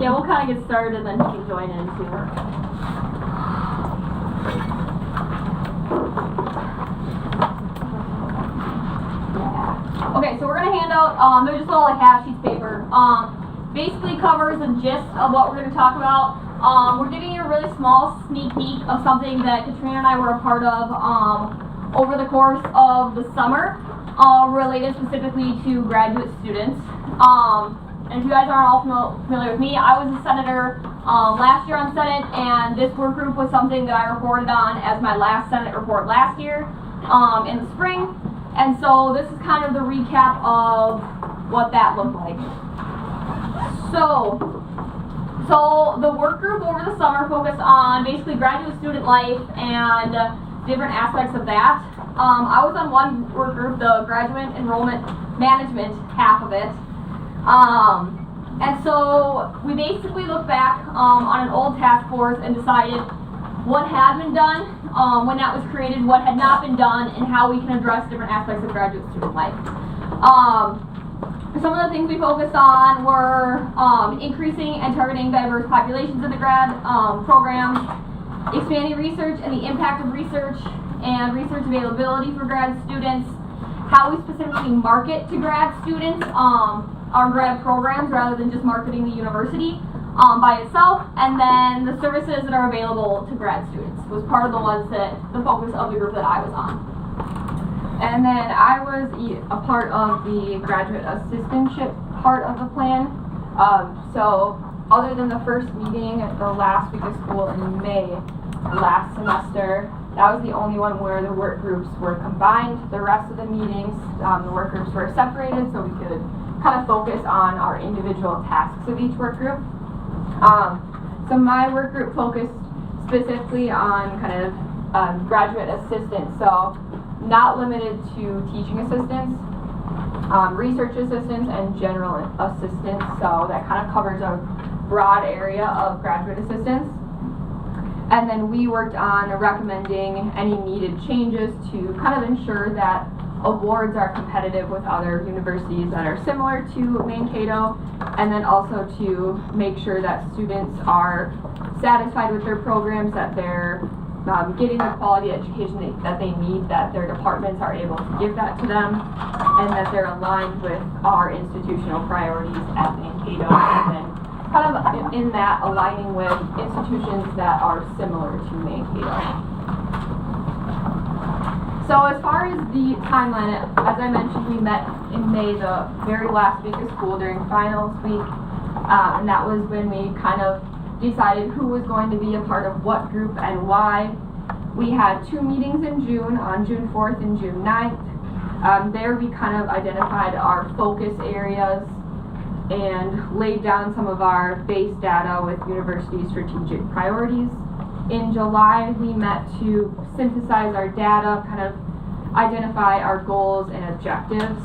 Yeah, we'll kind of get started and then he can join in too. Okay, so we're going to hand out, they're just little like half sheets of paper. Basically covers the gist of what we're going to talk about. We're giving you a really small sneak peek of something that Katrina and I were a part of over the course of the summer, related specifically to graduate students. And if you guys aren't all familiar with me, I was a senator last year on Senate, and this work group was something that I reported on as my last Senate report last year in the spring. And so this is kind of the recap of what that looked like. So the work group over the summer focused on basically graduate student life and different aspects of that. I was on one work group, the graduate enrollment management half of it. And so we basically looked back on an old task force and decided what had been done when that was created, what had not been done, and how we can address different aspects of graduate student life. Some of the things we focused on were increasing and targeting diverse populations in the grad programs, expanding research and the impact of research and research availability for grad students, how we specifically market to grad students our grad programs rather than just marketing the university by itself, and then the services that are available to grad students was part of the focus of the group that I was on. And then I was a part of the graduate assistantship part of the plan. So other than the first meeting at the last week of school in May last semester, that was the only one where the work groups were combined. The rest of the meetings, the work groups were separated so we could kind of focus on our individual tasks of each work group. So my work group focused specifically on kind of graduate assistants, so not limited to teaching assistants, research assistants, and general assistants. So that kind of covers a broad area of graduate assistants. And then we worked on recommending any needed changes to kind of ensure that awards are competitive with other universities that are similar to Mankato, and then also to make sure that students are satisfied with their programs, that they're getting the quality education that they need, that their departments are able to give that to them, and that they're aligned with our institutional priorities at Mankato, and then kind of in that aligning with institutions that are similar to Mankato. So as far as the timeline, as I mentioned, we met in May, the very last week of school during finals week, and that was when we kind of decided who was going to be a part of what group and why. We had 2 meetings in June, on June 4th and June 9th. There we kind of identified our focus areas and laid down some of our base data with university strategic priorities. In July, we met to synthesize our data, kind of identify our goals and objectives.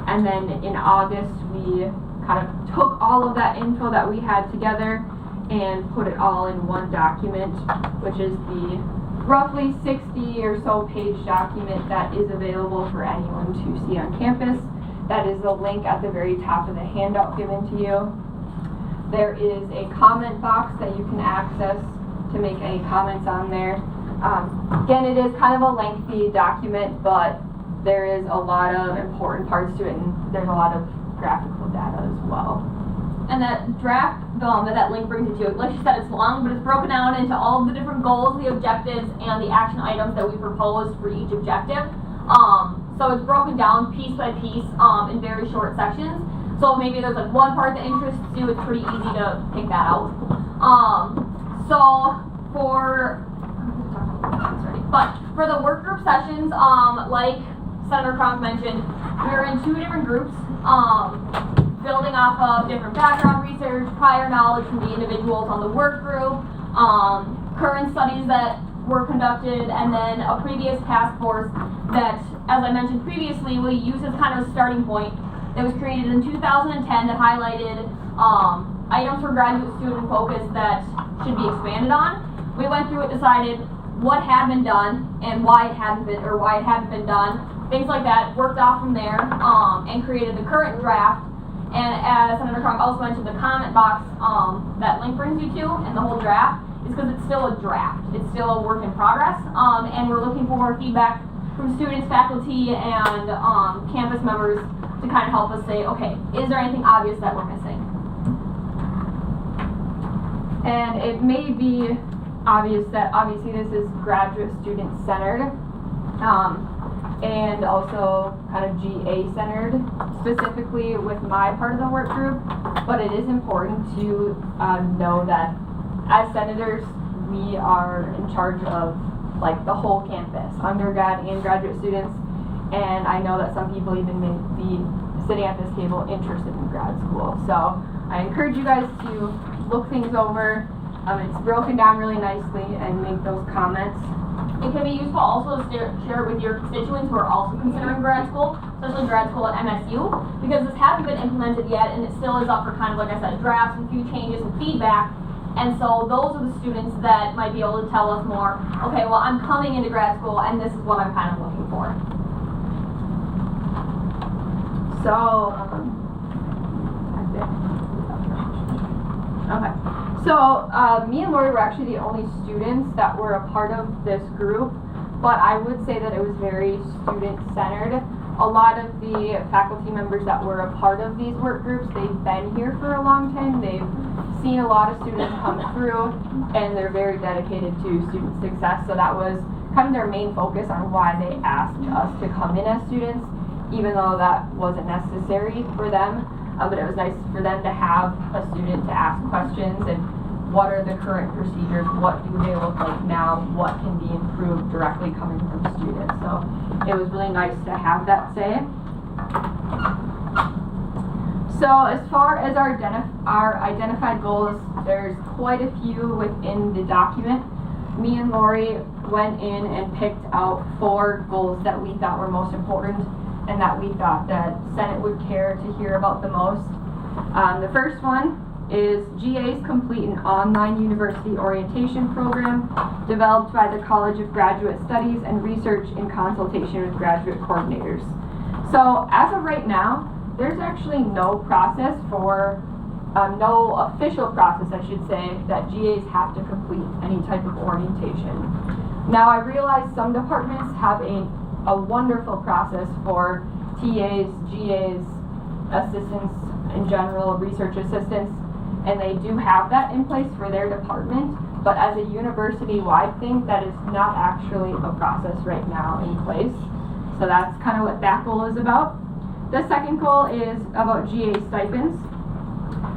And then in August, we kind of took all of that info that we had together and put it all in one document, which is the roughly 60 or so page document that is available for anyone to see on campus. That is the link at the very top of the handout given to you. There is a comment box that you can access to make any comments on there. Again, it is kind of a lengthy document, but there is a lot of important parts to it, and there's a lot of graphical data as well. And that draft that link brings you to, like you said, it's long, but it's broken down into all of the different goals, the objectives, and the action items that we proposed for each objective. So it's broken down piece by piece in very short sections. So maybe there's like one part that interests you, it's pretty easy to pick that out. So for the work group sessions, like Senator Cronk mentioned, we were in 2 different groups, building off of different background research, prior knowledge from the individuals on the work group, current studies that were conducted, and then a previous task force that, as I mentioned previously, we used as kind of a starting point that was created in 2010 that highlighted items for graduate student focus that should be expanded on. We went through it, decided what had been done and why it hadn't been done, things like that, worked off from there, and created the current draft. And as Senator Cronk also mentioned, the comment box that link brings you to and the whole draft is because it's still a draft. It's still a work in progress, and we're looking for feedback from students, faculty, and campus members to kind of help us say, okay, is there anything obvious that we're missing? And it may be obvious that obviously this is graduate student centered, and also kind of GA centered, specifically with my part of the work group. But it is important to know that as senators, we are in charge of like the whole campus, undergrad and graduate students. And I know that some people even may be sitting at this table interested in grad school. So I encourage you guys to look things over. It's broken down really nicely, and make those comments. It can be useful also to share it with your constituents who are also considering grad school, especially grad school at MSU, because this hasn't been implemented yet, and it still is up for kind of, like I said, drafts and a few changes and feedback. And so those are the students that might be able to tell us more, okay, well, I'm coming into grad school, and this is what I'm kind of looking for. So, okay. So, me and Lori were actually the only students that were a part of this group, but I would say that it was very student-centered. A lot of the faculty members that were a part of these work groups, they've been here for a long time. They've seen a lot of students come through, and they're very dedicated to student success. So that was kind of their main focus on why they asked us to come in as students, even though that wasn't necessary for them. But it was nice for them to have a student to ask questions and what are the current procedures, what do they look like now, what can be improved directly coming from students. So it was really nice to have that say. So as far as our identified goals, there's quite a few within the document. Me and Lori went in and picked out 4 goals that we thought were most important and that we thought that Senate would care to hear about the most. The first one is GAs complete an online university orientation program developed by the College of Graduate Studies and Research in consultation with graduate coordinators. So as of right now, there's actually no process for, no official process, I should say, that GAs have to complete any type of orientation. Now I realize some departments have a wonderful process for TAs, GAs, assistants in general, research assistants, and they do have that in place for their department, but as a university-wide thing, that is not actually a process right now in place. So that's kind of what that goal is about. The second goal is about GA stipends.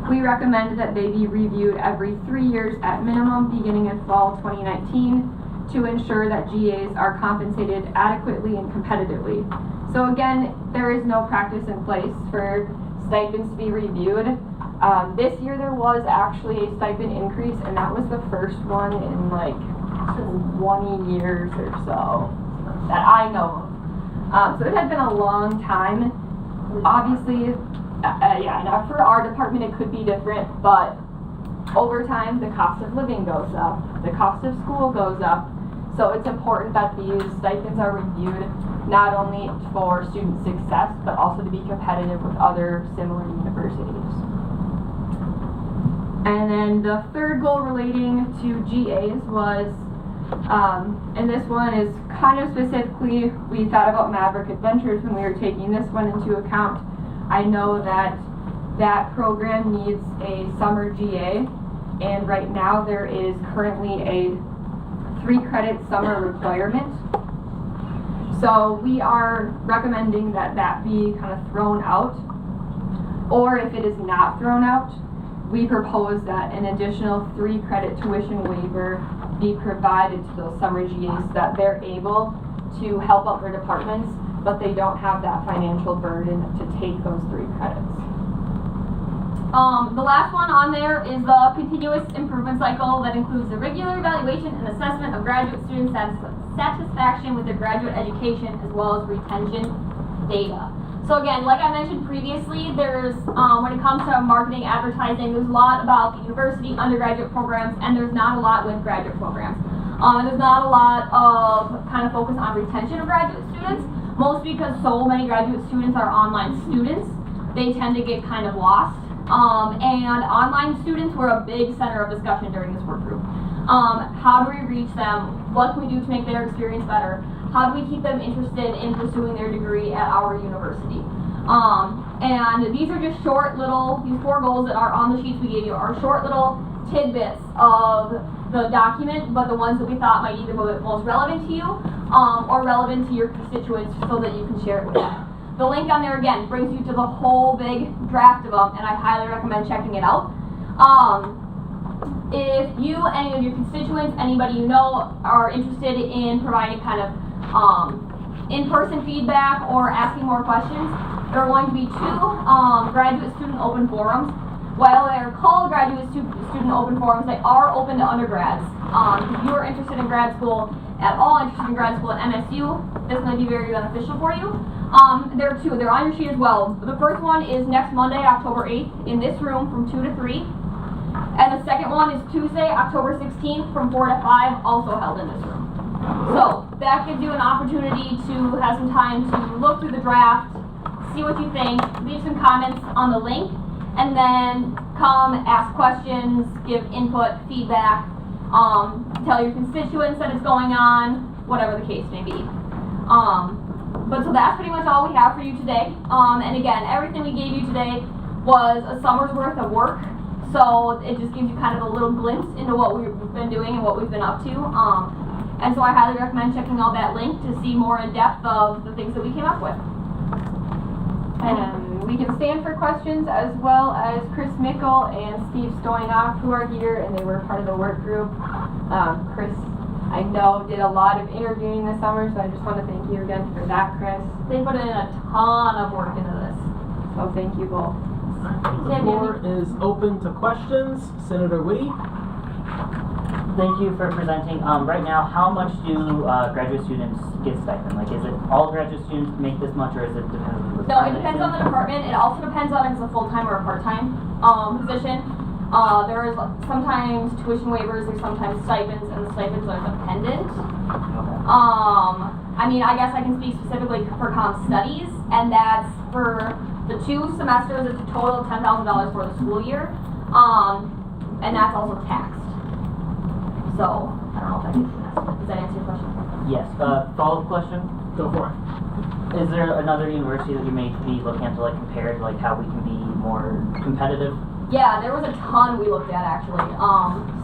We recommend that they be reviewed every 3 years at minimum, beginning in fall 2019, to ensure that GAs are compensated adequately and competitively. So again, there is no practice in place for stipends to be reviewed. This year there was actually a stipend increase, and that was the first one in like 20 years or so that I know of. So it had been a long time. Obviously, yeah, now for our department it could be different, but over time the cost of living goes up, the cost of school goes up, so it's important that these stipends are reviewed not only for student success, but also to be competitive with other similar universities. And then the third goal relating to GAs was, and this one is kind of specifically, we thought about MAVRIK Adventures when we were taking this one into account. I know that that program needs a summer GA, and right now there is currently a 3-credit summer requirement. So we are recommending that that be kind of thrown out, or if it is not thrown out, we propose that an additional 3-credit tuition waiver be provided to those summer GAs so that they're able to help out their departments, but they don't have that financial burden to take those 3 credits. The last one on there is the continuous improvement cycle that includes the regular evaluation and assessment of graduate student satisfaction with their graduate education, as well as retention data. So again, like I mentioned previously, there's, when it comes to marketing, advertising, there's a lot about the university undergraduate programs, and there's not a lot with graduate programs. There's not a lot of kind of focus on retention of graduate students, mostly because so many graduate students are online students. they tend to get kind of lost. And online students were a big center of discussion during this work group. How do we reach them? What can we do to make their experience better? How do we keep them interested in pursuing their degree at our university? And these are just short little, these 4 goals that are on the sheets we gave you are short little tidbits of the document, but the ones that we thought might either be most relevant to you or relevant to your constituents so that you can share it with them. The link on there again brings you to the whole big draft of them, and I highly recommend checking it out. If you, any of your constituents, anybody you know are interested in providing kind of in-person feedback or asking more questions, there are going to be 2 graduate student open forums. While they are called graduate student open forums, they are open to undergrads. If you are interested in grad school at all, interested in grad school at MSU, this might be very beneficial for you. There are 2. They're on your sheet as well. The first one is next Monday, October 8th, in this room from 2 to 3. And the second one is Tuesday, October 16th from 4 to 5, also held in this room. So that gives you an opportunity to have some time to look through the draft, see what you think, leave some comments on the link, and then come ask questions, give input, feedback, tell your constituents that it's going on, whatever the case may be. But so that's pretty much all we have for you today. And again, everything we gave you today was a summer's worth of work. So it just gives you kind of a little glimpse into what we've been doing and what we've been up to. And so I highly recommend checking out that link to see more in depth of the things that we came up with. And we can stand for questions, as well as Chris Mickle and Steve Stoynoff, who are here, and they were part of the work group. Chris, I know, did a lot of interviewing this summer, so I just want to thank you again for that, Chris. They put in a ton of work into this. So thank you both. The floor is open to questions. Senator Whitty. Thank you for presenting. Right now, how much do graduate students get stipend? Like, is it all graduate students make this much, or is it dependent on the No, it depends on the department. It also depends on if it's a full-time or a part-time position. There is sometimes tuition waivers, there's sometimes stipends, and the stipends are dependent. Okay. I mean, I guess I can speak specifically for comp studies, and that's for the 2 semesters. It's a total of $10,000 for the school year, and that's also taxed. So, I don't know if that gives you an estimate. Does that answer your question? Yes. Follow-up question. Go for it. Is there another university that you may be looking at to like compare to like how we can be more competitive? Yeah, there was a ton we looked at actually.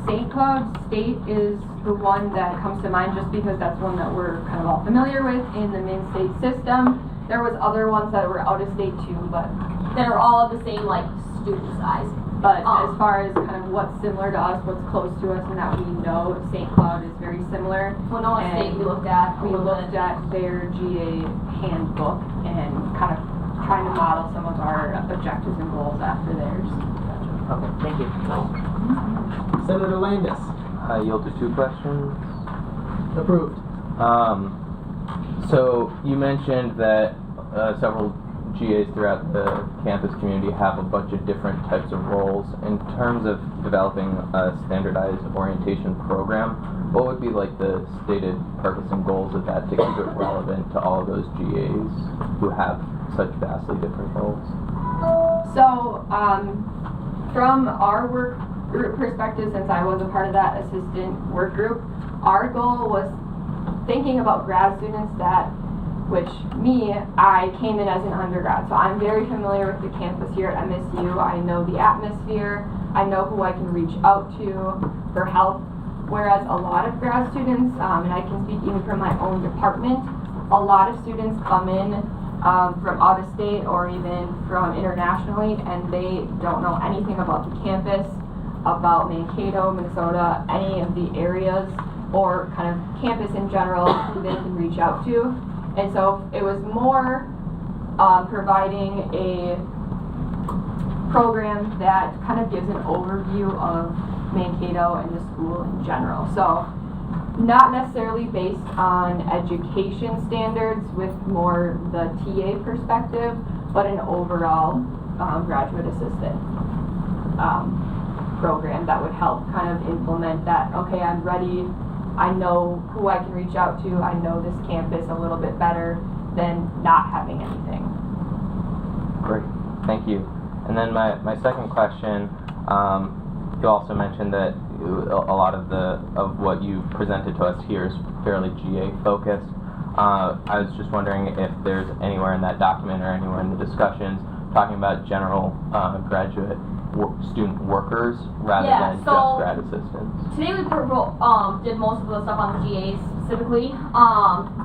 St. Cloud State is the one that comes to mind just because that's one that we're kind of all familiar with in the min-state system. There was other ones that were out of state too, but that are all of the same like student size. But as far as kind of what's similar to us, what's close to us, and that we know St. Cloud is very similar. Winona State we looked at. We looked at their GA handbook and kind of trying to model some of our objectives and goals after theirs. Okay, thank you. Senator Landis. I yield to 2 questions. Approved. So you mentioned that several GAs throughout the campus community have a bunch of different types of roles. In terms of developing a standardized orientation program, what would be like the stated purpose and goals of that to keep it relevant to all of those GAs who have such vastly different roles? So, from our work group perspective, since I was a part of that assistant work group, our goal was thinking about grad students that, which I came in as an undergrad, so I'm very familiar with the campus here at MSU. I know the atmosphere, I know who I can reach out to for help, whereas a lot of grad students, and I can speak even from my own department, a lot of students come in from out of state or even from internationally, and they don't know anything about the campus, about Mankato, Minnesota, any of the areas, or kind of campus in general who they can reach out to. And so it was more providing a program that kind of gives an overview of Mankato and the school in general. So not necessarily based on education standards with more the TA perspective, but an overall graduate assistant program that would help kind of implement that, okay, I'm ready, I know who I can reach out to, I know this campus a little bit better than not having anything. Great. Thank you. And then my second question, you also mentioned that a lot of what you presented to us here is fairly GA focused. I was just wondering if there's anywhere in that document or anywhere in the discussions talking about general graduate student workers rather than just grad assistants. Today we did most of the stuff on the GAs specifically,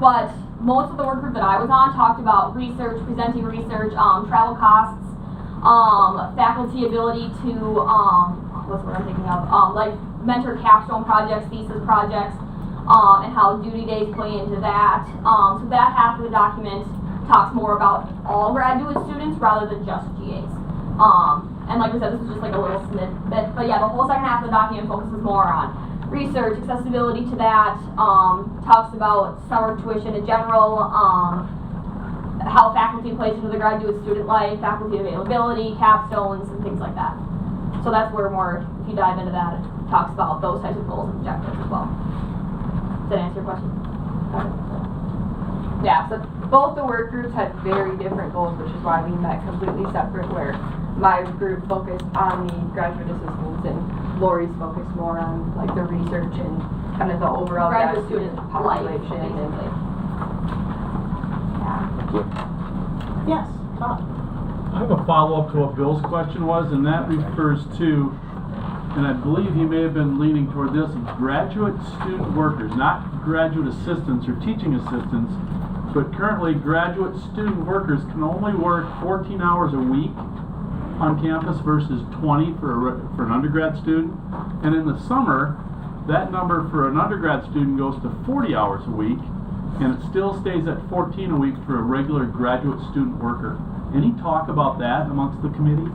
but most of the work group that I was on talked about research, presenting research, travel costs, faculty ability to, what's what I'm thinking of, like mentor capstone projects, thesis projects, and how duty days play into that. So that half of the document talks more about all graduate students rather than just GAs. And like I said, this is just like a little snippet, but yeah, the whole second half of the document focuses more on research, accessibility to that, talks about summer tuition in general, how faculty plays into the graduate student life, faculty availability, capstones, and things like that. So that's where more, if you dive into that, it talks about those types of goals and objectives as well. Does that answer your question? Yeah, so both the work groups had very different goals, which is why we met completely separate, where my group focused on the graduate assistants and Lori's focused more on like the research and kind of the overall graduate student population. Thank you. Yes, Todd. I have a follow-up to what Bill's question was, and that refers to, and I believe he may have been leaning toward this, graduate student workers, not graduate assistants or teaching assistants, but currently graduate student workers can only work 14 hours a week on campus versus 20 for an undergrad student. And in the summer, that number for an undergrad student goes to 40 hours a week, and it still stays at 14 a week for a regular graduate student worker. Any talk about that amongst the committee?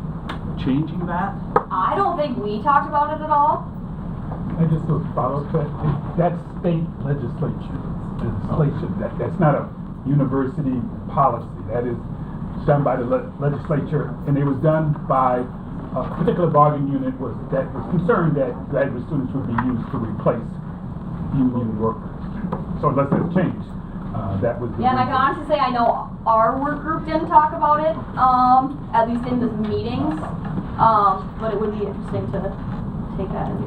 Changing that? I don't think we talked about it at all. I just will follow that. That's state legislation. That's not a university policy. That is done by the legislature, and it was done by a particular bargaining unit that was concerned that graduate students would be used to replace union workers. So unless that's changed, that was. Yeah, and I can honestly say I know our work group didn't talk about it, at least in the meetings. But it would be interesting to take that into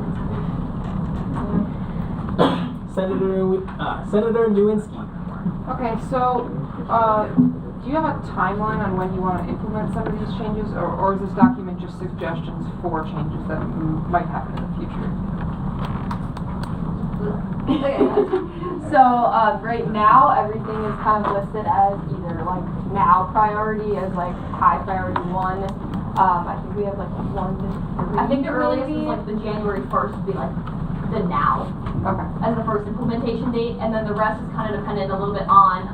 consideration. Senator Nowinski. Okay, so do you have a timeline on when you want to implement some of these changes, or is this document just suggestions for changes that might happen in the future? So right now, everything is kind of listed as either like now priority, as like high priority 1. I think we have like 1 to 3. I think the earliest is like the January 1st would be like the now. Okay. As the first implementation date, and then the rest is kind of dependent a little bit on,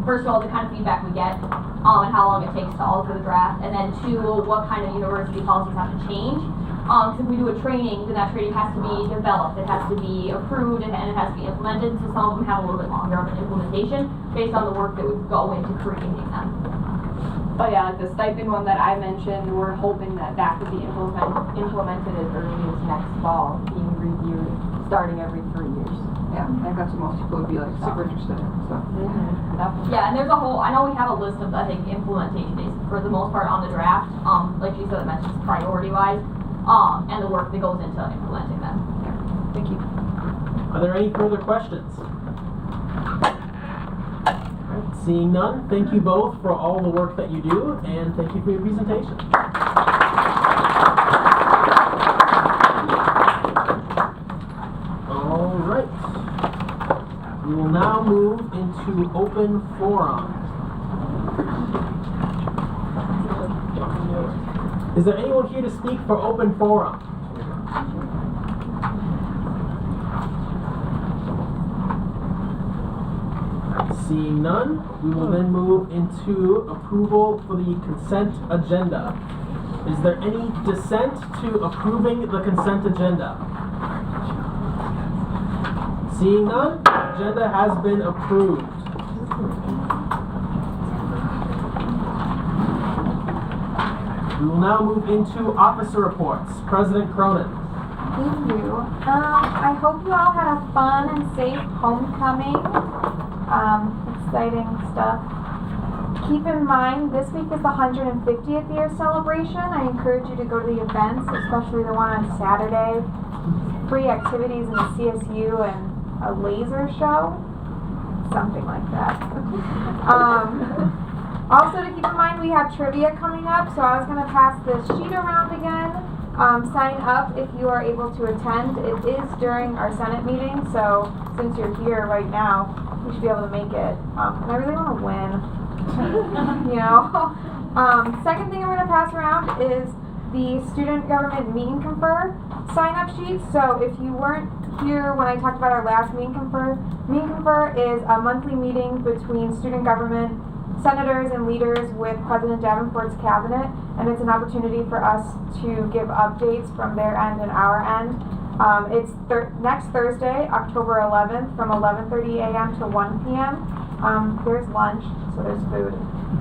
first of all, the kind of feedback we get, and how long it takes to alter the draft, and then 2, what kind of university policies have to change. Because if we do a training, then that training has to be developed, it has to be approved, and it has to be implemented, so some of them have a little bit longer of an implementation based on the work that would go into creating them. But yeah, like the stipend one that I mentioned, we're hoping that could be implemented as early as next fall, being reviewed starting every 3 years. Yeah, I think that's what most people would be like super interested in. So. Yeah, and there's a whole, I know we have a list of, I think, implementation dates for the most part on the draft, like you said, it mentions priority-wise, and the work that goes into implementing them. Yeah. Thank you. Are there any further questions? Alright, seeing none, thank you both for all the work that you do, and thank you for your presentation. Alright. We will now move into open forum. Is there anyone here to speak for open forum? Seeing none, we will then move into approval for the consent agenda. Is there any dissent to approving the consent agenda? Seeing none, the agenda has been approved. We will now move into officer reports. President Cronin. Thank you. I hope you all had a fun and safe homecoming. Exciting stuff. keep in mind, this week is the 150th year celebration. I encourage you to go to the events, especially the one on Saturday. Free activities in the CSU and a laser show. Something like that. Also to keep in mind, we have trivia coming up, so I was going to pass this sheet around again. Sign up if you are able to attend. It is during our Senate meeting, so since you're here right now, you should be able to make it. And I really want to win. You know? Second thing I'm going to pass around is the Student Government Meet and Confer sign-up sheet. So if you weren't here when I talked about our last Meet and Confer is a monthly meeting between student government, senators, and leaders with President Davenport's cabinet, and it's an opportunity for us to give updates from their end and our end. It's next Thursday, October 11th, from 11:30 a.m. to 1 p.m. There's lunch, so there's food.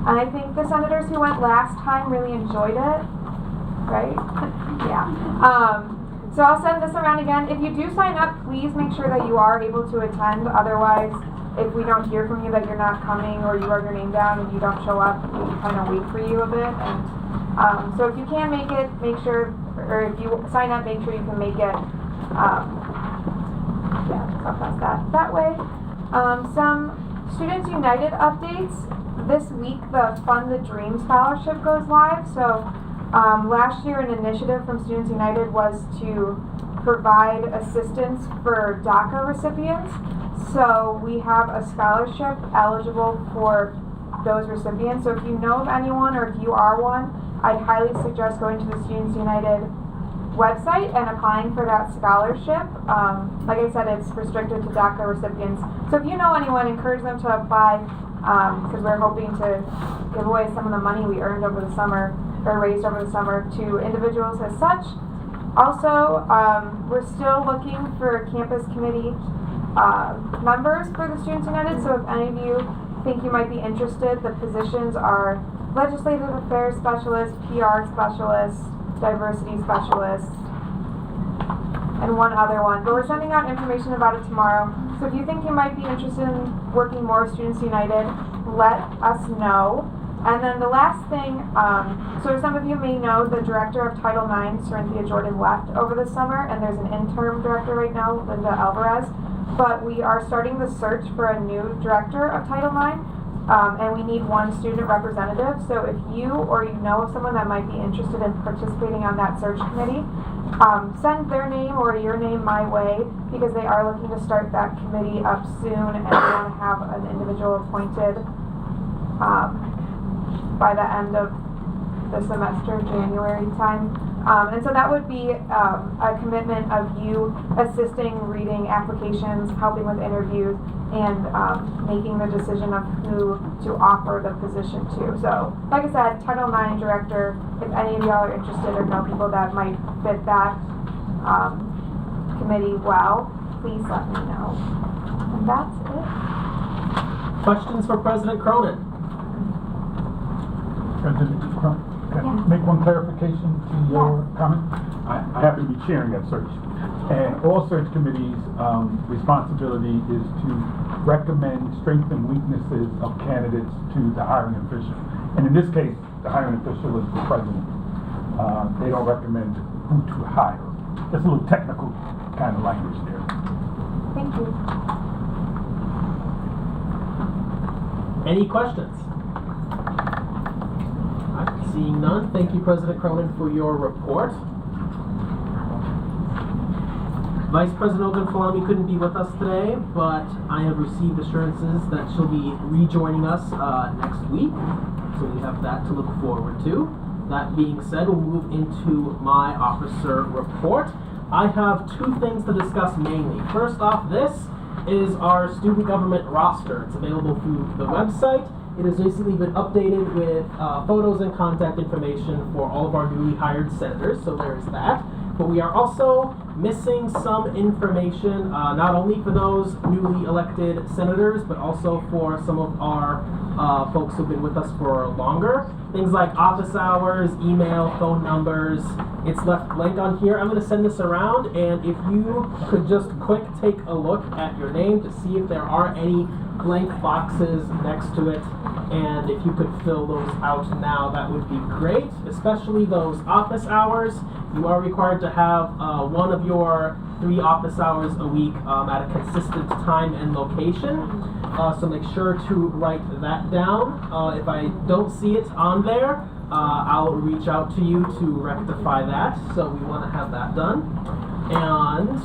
And I think the senators who went last time really enjoyed it, right? Yeah. So I'll send this around again. If you do sign up, please make sure that you are able to attend. Otherwise, if we don't hear from you that you're not coming or you write your name down and you don't show up, we kind of wait for you a bit. And so if you can make it, make sure, or if you sign up, make sure you can make it. Yeah, I'll pass that way. Some Students United updates. This week, the Fund the Dream Scholarship goes live. So last year, an initiative from Students United was to provide assistance for DACA recipients. So we have a scholarship eligible for those recipients. So if you know of anyone or if you are one, I'd highly suggest going to the Students United website and applying for that scholarship. Like I said, it's restricted to DACA recipients. So if you know anyone, encourage them to apply because we're hoping to give away some of the money we earned over the summer or raised over the summer to individuals as such. Also, we're still looking for campus committee members for the Students United. So if any of you think you might be interested, the positions are legislative affairs specialist, PR specialist, diversity specialist, and one other one. But we're sending out information about it tomorrow. So if you think you might be interested in working more with Students United, let us know. And then the last thing, so some of you may know the director of Title IX, Cynthia Jordan, left over the summer, and there's an interim director right now, Linda Alvarez. But we are starting the search for a new director of Title IX, and we need one student representative. So if you or you know of someone that might be interested in participating on that search committee, send their name or your name my way, because they are looking to start that committee up soon, and we want to have an individual appointed by the end of the semester, January time. And so that would be a commitment of you assisting, reading applications, helping with interviews, and making the decision of who to offer the position to. So, like I said, Title IX director, if any of y'all are interested or know people that might fit that committee well, please let me know. And that's it. Questions for President Cronin? President Crump, can I make one clarification to your comment? I happen to be chairing that search. And all search committees' responsibility is to recommend strengths and weaknesses of candidates to the hiring official. And in this case, the hiring official is the president. They don't recommend who to hire. That's a little technical kind of language there. Thank you. Any questions? Seeing none, thank you, President Cronin, for your report. Vice President Ogunfalami couldn't be with us today, but I have received assurances that she'll be rejoining us next week, so we have that to look forward to. That being said, we'll move into my officer report. I have two things to discuss mainly. First off, this is our student government roster. It's available through the website. It has recently been updated with photos and contact information for all of our newly hired senators, so there's that. But we are also missing some information, not only for those newly elected senators, but also for some of our folks who've been with us for longer. Things like office hours, email, phone numbers. It's left blank on here. I'm going to send this around, and if you could just quick take a look at your name to see if there are any blank boxes next to it, and if you could fill those out now, that would be great, especially those office hours. You are required to have one of your 3 office hours a week at a consistent time and location. So make sure to write that down. If I don't see it on there, I'll reach out to you to rectify that. So we want to have that done. And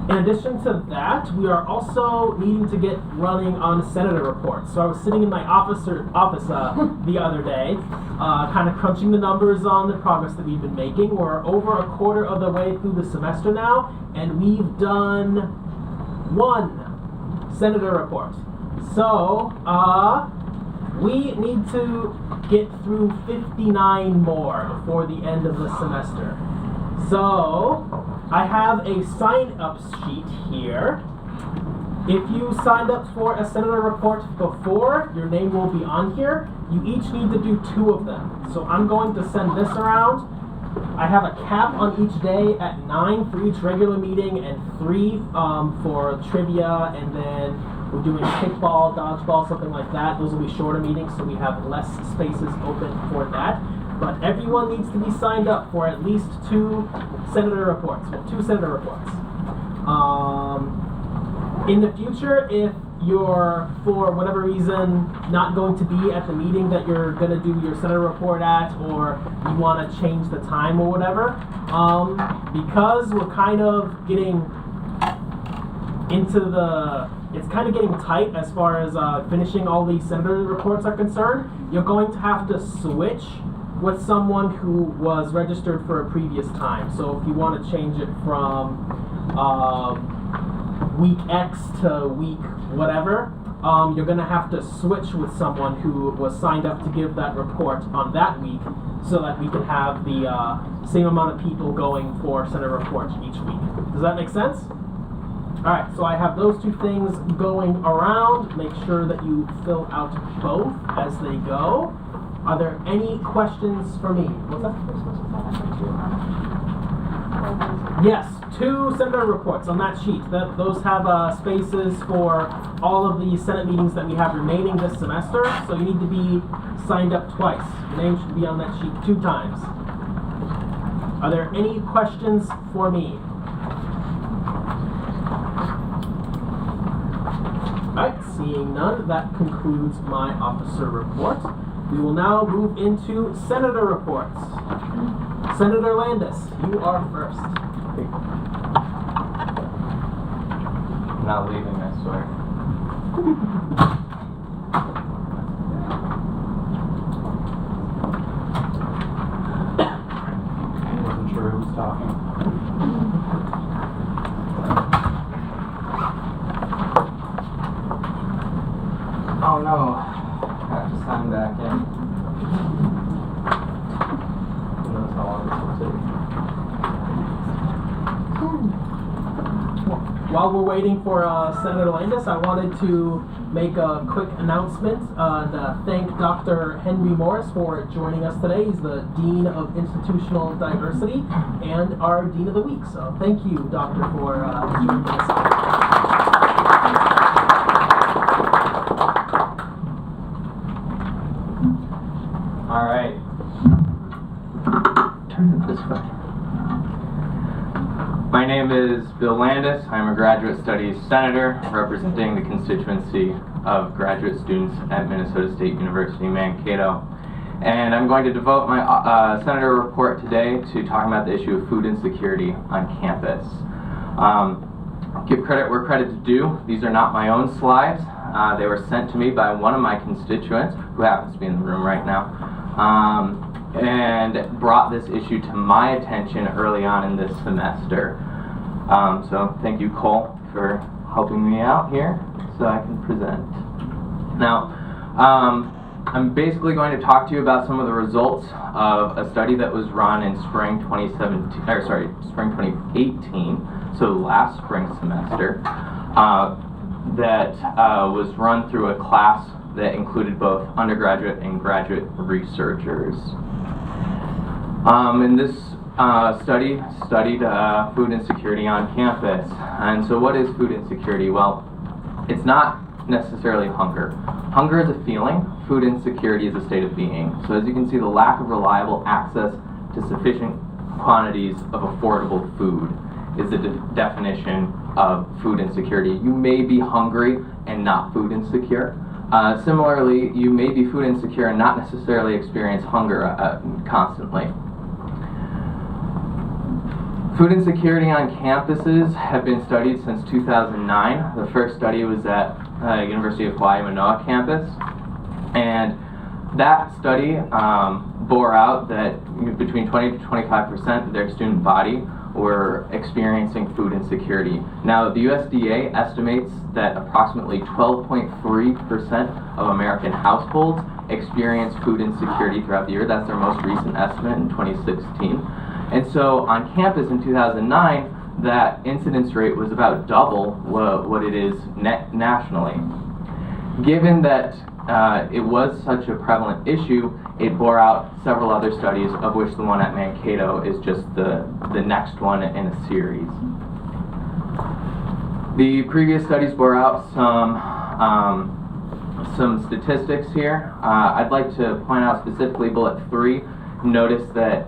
in addition to that, we are also needing to get running on senator reports. So I was sitting in my office the other day, kind of crunching the numbers on the progress that we've been making. We're over a quarter of the way through the semester now, and we've done 1 senator report. So, we need to get through 59 more before the end of the semester. So, I have a sign-up sheet here. If you signed up for a senator report before, your name will be on here. You each need to do 2 of them. So I'm going to send this around. I have a cap on each day at 9 for each regular meeting and 3 for trivia, and then we're doing kickball, dodgeball, something like that. Those will be shorter meetings, so we have less spaces open for that. But everyone needs to be signed up for at least 2 senator reports. Well, 2 senator reports. In the future, if you're, for whatever reason, not going to be at the meeting that you're going to do your senator report at, or you want to change the time or whatever, because we're kind of getting into it's kind of getting tight as far as finishing all these senator reports are concerned, you're going to have to switch with someone who was registered for a previous time. So if you want to change it from week X to week whatever, you're going to have to switch with someone who was signed up to give that report on that week, so that we can have the same amount of people going for senator reports each week. Does that make sense? Alright, so I have those 2 things going around. Make sure that you fill out both as they go. Are there any questions for me? What's that? Yes, 2 senator reports on that sheet. Those have spaces for all of the Senate meetings that we have remaining this semester, so you need to be signed up twice. Your name should be on that sheet 2 times. Are there any questions for me? Alright, seeing none, that concludes my officer report. We will now move into senator reports. Senator Landis, you are first. I'm not leaving, I swear. I wasn't sure who was talking. Oh no, I have to sign back in. Who knows how long this will take. While we're waiting for Senator Landis, I wanted to make a quick announcement and thank Dr. Henry Morris for joining us today. He's the Dean of Institutional Diversity and our Dean of the Week. So thank you, Doctor, for joining us. All right. Turn it this way. My name is Bill Landis. I'm a Graduate Studies Senator representing the constituency of graduate students at Minnesota State University, Mankato. And I'm going to devote my Senator report today to talking about the issue of food insecurity on campus. Give credit where credit's due. These are not my own slides. They were sent to me by one of my constituents, who happens to be in the room right now, and brought this issue to my attention early on in this semester. So thank you, Cole, for helping me out here so I can present. Now, I'm basically going to talk to you about some of the results of a study that was run in spring 2018, so last spring semester, that was run through a class that included both undergraduate and graduate researchers. And this studied food insecurity on campus. And so what is food insecurity? Well, it's not necessarily hunger. Hunger is a feeling, food insecurity is a state of being. So as you can see, the lack of reliable access to sufficient quantities of affordable food is the definition of food insecurity. You may be hungry and not food insecure. Similarly, you may be food insecure and not necessarily experience hunger constantly. Food insecurity on campuses have been studied since 2009. The first study was at University of Hawaii Manoa campus, and that study bore out that between 20 to 25% of their student body were experiencing food insecurity. Now, the USDA estimates that approximately 12.3% of American households experience food insecurity throughout the year. That's their most recent estimate in 2016. And so on campus in 2009, that incidence rate was about double what it is nationally. Given that it was such a prevalent issue, it bore out several other studies, of which the one at Mankato is just the next one in a series. The previous studies bore out some statistics here. I'd like to point out specifically bullet 3. Notice that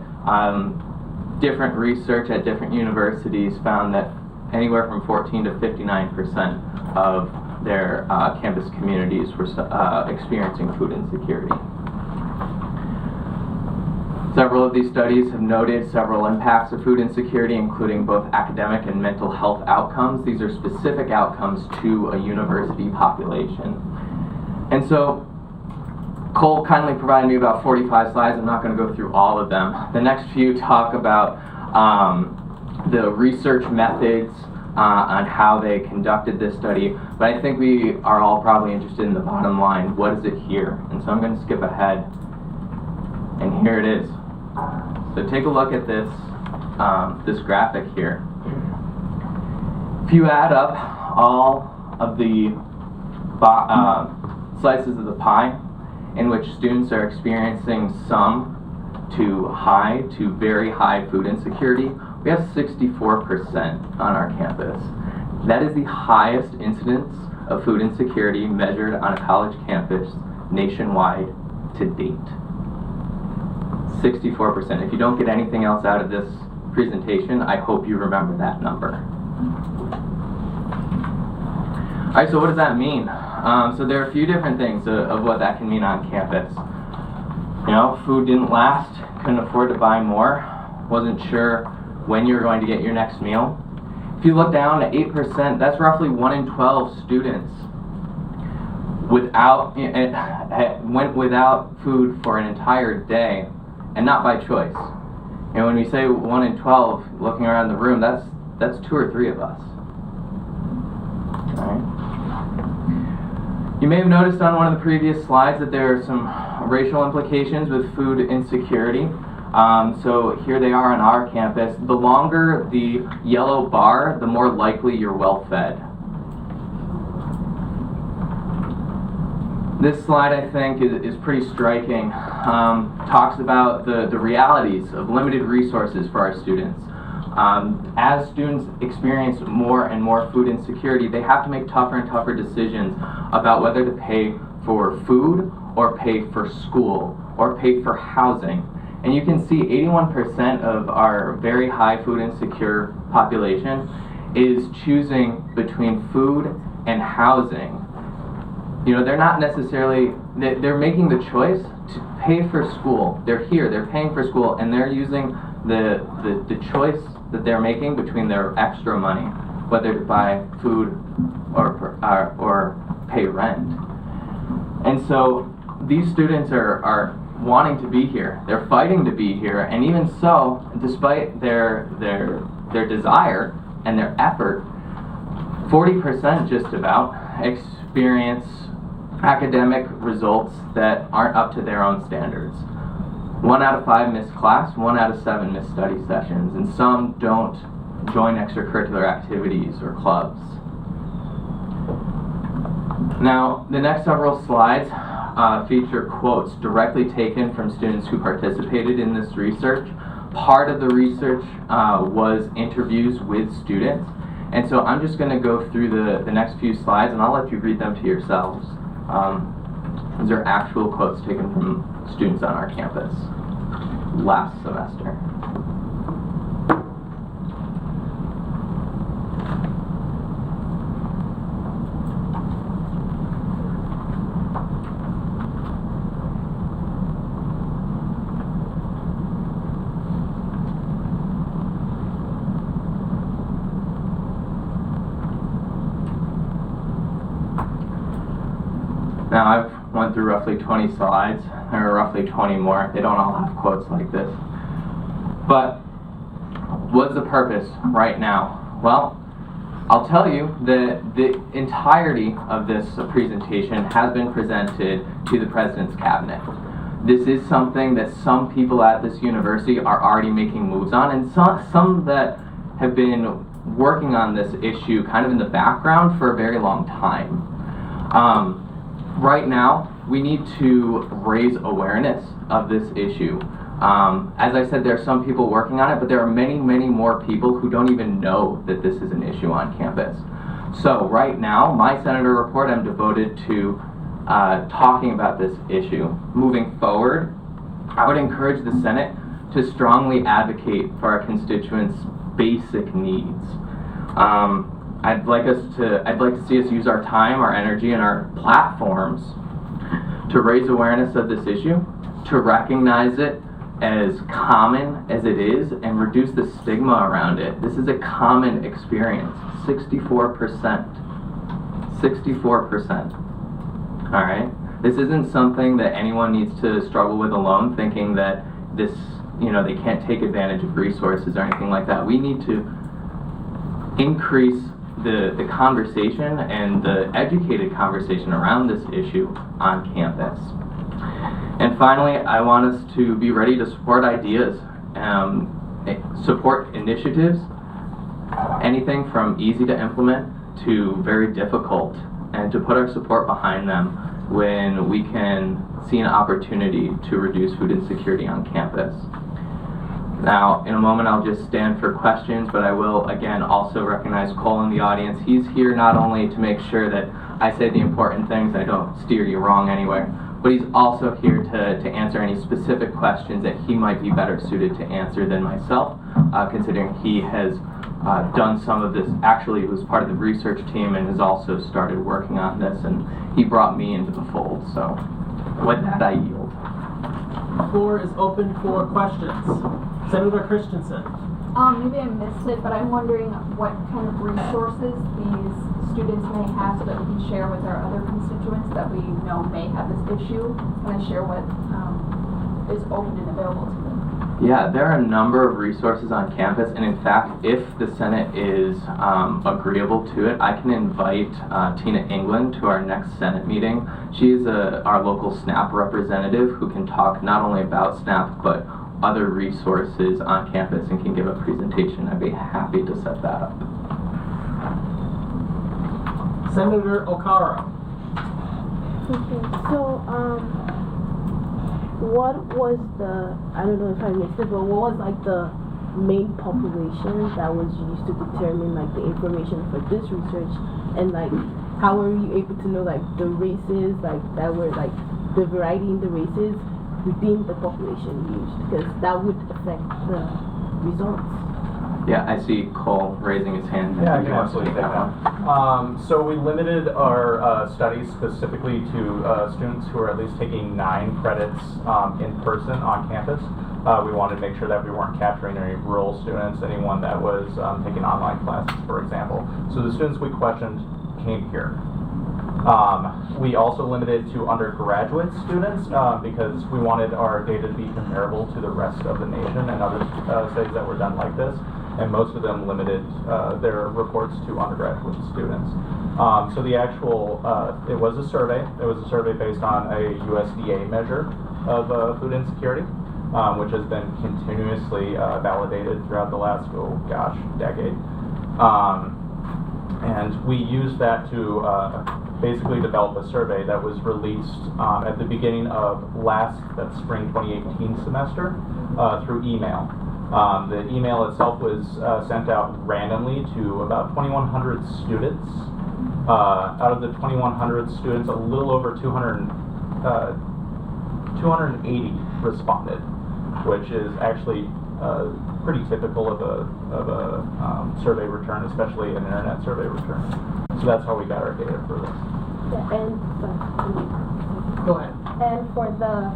different research at different universities found that anywhere from 14 to 59% of their campus communities were experiencing food insecurity. Several of these studies have noted several impacts of food insecurity, including both academic and mental health outcomes. These are specific outcomes to a university population. And so Cole kindly provided me about 45 slides. I'm not going to go through all of them. The next few talk about the research methods on how they conducted this study, but I think we are all probably interested in the bottom line. What is it here? And so I'm going to skip ahead, and here it is. So take a look at this, this graphic here. If you add up all of the slices of the pie in which students are experiencing some to high to very high food insecurity, we have 64% on our campus. That is the highest incidence of food insecurity measured on a college campus nationwide to date. 64%. If you don't get anything else out of this presentation, I hope you remember that number. Alright, so what does that mean? So there are a few different things of what that can mean on campus. You know, food didn't last, couldn't afford to buy more, wasn't sure when you were going to get your next meal. If you look down to 8%, that's roughly 1 in 12 students went without food for an entire day, and not by choice. And when we say 1 in 12, looking around the room, that's 2 or 3 of us. All right. You may have noticed on one of the previous slides that there are some racial implications with food insecurity. So here they are on our campus. The longer the yellow bar, the more likely you're well fed. This slide, I think, is pretty striking. Talks about the realities of limited resources for our students. As students experience more and more food insecurity, they have to make tougher and tougher decisions about whether to pay for food or pay for school or pay for housing. And you can see 81% of our very high food insecure population is choosing between food and housing. You know, they're not necessarily, they're making the choice to pay for school. They're here, they're paying for school, and they're using the choice that they're making between their extra money, whether to buy food or pay rent. And so these students are wanting to be here. They're fighting to be here, and even so, despite their desire and their effort, 40% just about experience academic results that aren't up to their own standards. 1 out of 5 miss class, 1 out of 7 miss study sessions, and some don't join extracurricular activities or clubs. Now, the next several slides feature quotes directly taken from students who participated in this research. Part of the research was interviews with students, And so I'm just going to go through the next few slides, and I'll let you read them to yourselves. These are actual quotes taken from students on our campus last semester. Now, I've went through roughly 20 slides. There are roughly 20 more. They don't all have quotes like this. But what's the purpose right now? Well, I'll tell you that the entirety of this presentation has been presented to the President's Cabinet. This is something that some people at this university are already making moves on, and some that have been working on this issue kind of in the background for a very long time. Right now, we need to raise awareness of this issue. As I said, there are some people working on it, but there are many, many more people who don't even know that this is an issue on campus. So right now, my Senator report, I'm devoted to talking about this issue. Moving forward, I would encourage the Senate to strongly advocate for our constituents' basic needs. I'd like to see us use our time, our energy, and our platforms to raise awareness of this issue, to recognize it as common as it is, and reduce the stigma around it. This is a common experience. 64%. 64%. All right? This isn't something that anyone needs to struggle with alone, thinking that this, they can't take advantage of resources or anything like that. We need to increase the conversation and the educated conversation around this issue on campus. And finally, I want us to be ready to support ideas, support initiatives, anything from easy to implement to very difficult, and to put our support behind them when we can see an opportunity to reduce food insecurity on campus. Now, in a moment, I'll just stand for questions, but I will, again, also recognize Cole in the audience. He's here not only to make sure that I say the important things, I don't steer you wrong anywhere, but he's also here to answer any specific questions that he might be better suited to answer than myself, considering he has done some of this. Actually, he was part of the research team and has also started working on this, and he brought me into the fold. So, with that, I yield. The floor is open for questions. Senator Christensen. Maybe I missed it, but I'm wondering what kind of resources these students may have so that we can share with our other constituents that we know may have this issue, and then share what is open and available to them. Yeah, there are a number of resources on campus, and in fact, if the Senate is agreeable to it, I can invite Tina England to our next Senate meeting. She is our local SNAP representative who can talk not only about SNAP, but other resources on campus and can give a presentation. I'd be happy to set that up. Senator Okara. Okay, so what was I don't know if I missed it, but what was like the main population that was used to determine like the information for this research, and like how were you able to know like the races like that were like the variety in the races within the population used, because that would affect the results? Yeah, I see Cole raising his hand. Yeah, I can absolutely take that. So we limited our studies specifically to students who are at least taking 9 credits in person on campus. We wanted to make sure that we weren't capturing any rural students, anyone that was taking online classes, for example. So the students we questioned came here. We also limited to undergraduate students because we wanted our data to be comparable to the rest of the nation and other studies that were done like this. And most of them limited their reports to undergraduate students. So the actual, it was a survey. It was a survey based on a USDA measure of food insecurity, which has been continuously validated throughout the last, decade. And we used that to basically develop a survey that was released at the beginning of that spring 2018 semester through email. The email itself was sent out randomly to about 2,100 students. Out of the 2,100 students, a little over 280 responded, which is actually pretty typical of a survey return, especially an internet survey return. So that's how we got our data for this. Yeah, and Go ahead. and for the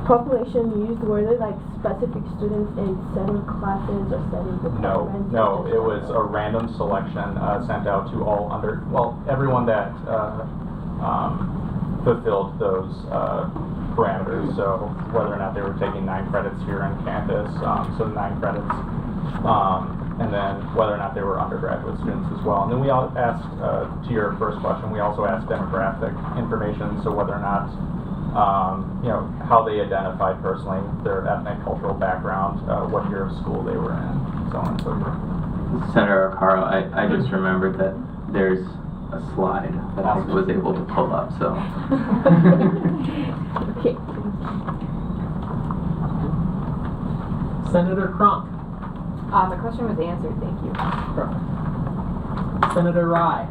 population used, were there like specific students in certain classes or certain departments? No, it was a random selection sent out to all everyone that fulfilled those parameters. So whether or not they were taking 9 credits here on campus, so 9 credits, and then whether or not they were undergraduate students as well. And then we all asked, to your first question, we also asked demographic information, so whether or not how they identified personally, their ethnic, cultural background, what year of school they were in, so on and so forth. Senator Caro, I just remembered that there's a slide that I was able to pull up, so. Okay. Senator Cronk. The question was answered, thank you. Perfect. Senator Rye.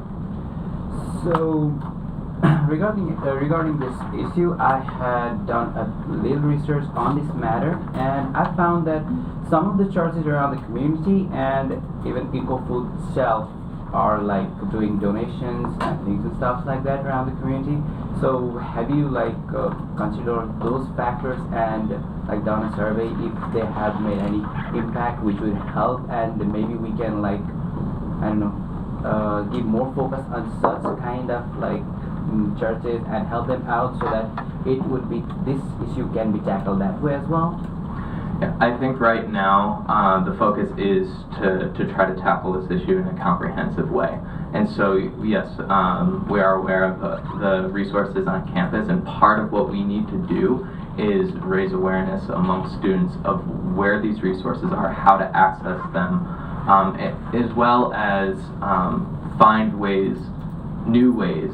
So, regarding this issue, I had done a little research on this matter, and I found that some of the churches around the community and even EcoFood itself are like doing donations and things and stuff like that around the community. So, have you considered those factors and done a survey if they have made any impact which would help, and maybe we can give more focus on such kind of churches and help them out so that this issue can be tackled that way as well? Yeah, I think right now the focus is to try to tackle this issue in a comprehensive way. And so yes, we are aware of the resources on campus, and part of what we need to do is raise awareness among students of where these resources are, how to access them, as well as find new ways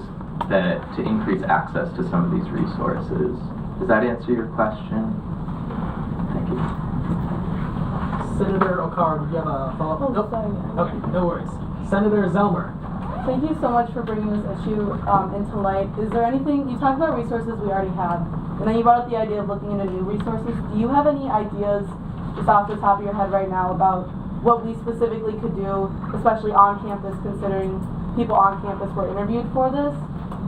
to increase access to some of these resources. Does that answer your question? Thank you. Senator O'Carr, do you have a follow-up? Oh, Nope. sorry. Okay, no worries. Senator Zelmer. Thank you so much for bringing this issue into light. Is there anything, you talked about resources we already have, and then you brought up the idea of looking into new resources. Do you have any ideas, just off the top of your head right now, about what we specifically could do, especially on campus, considering people on campus were interviewed for this,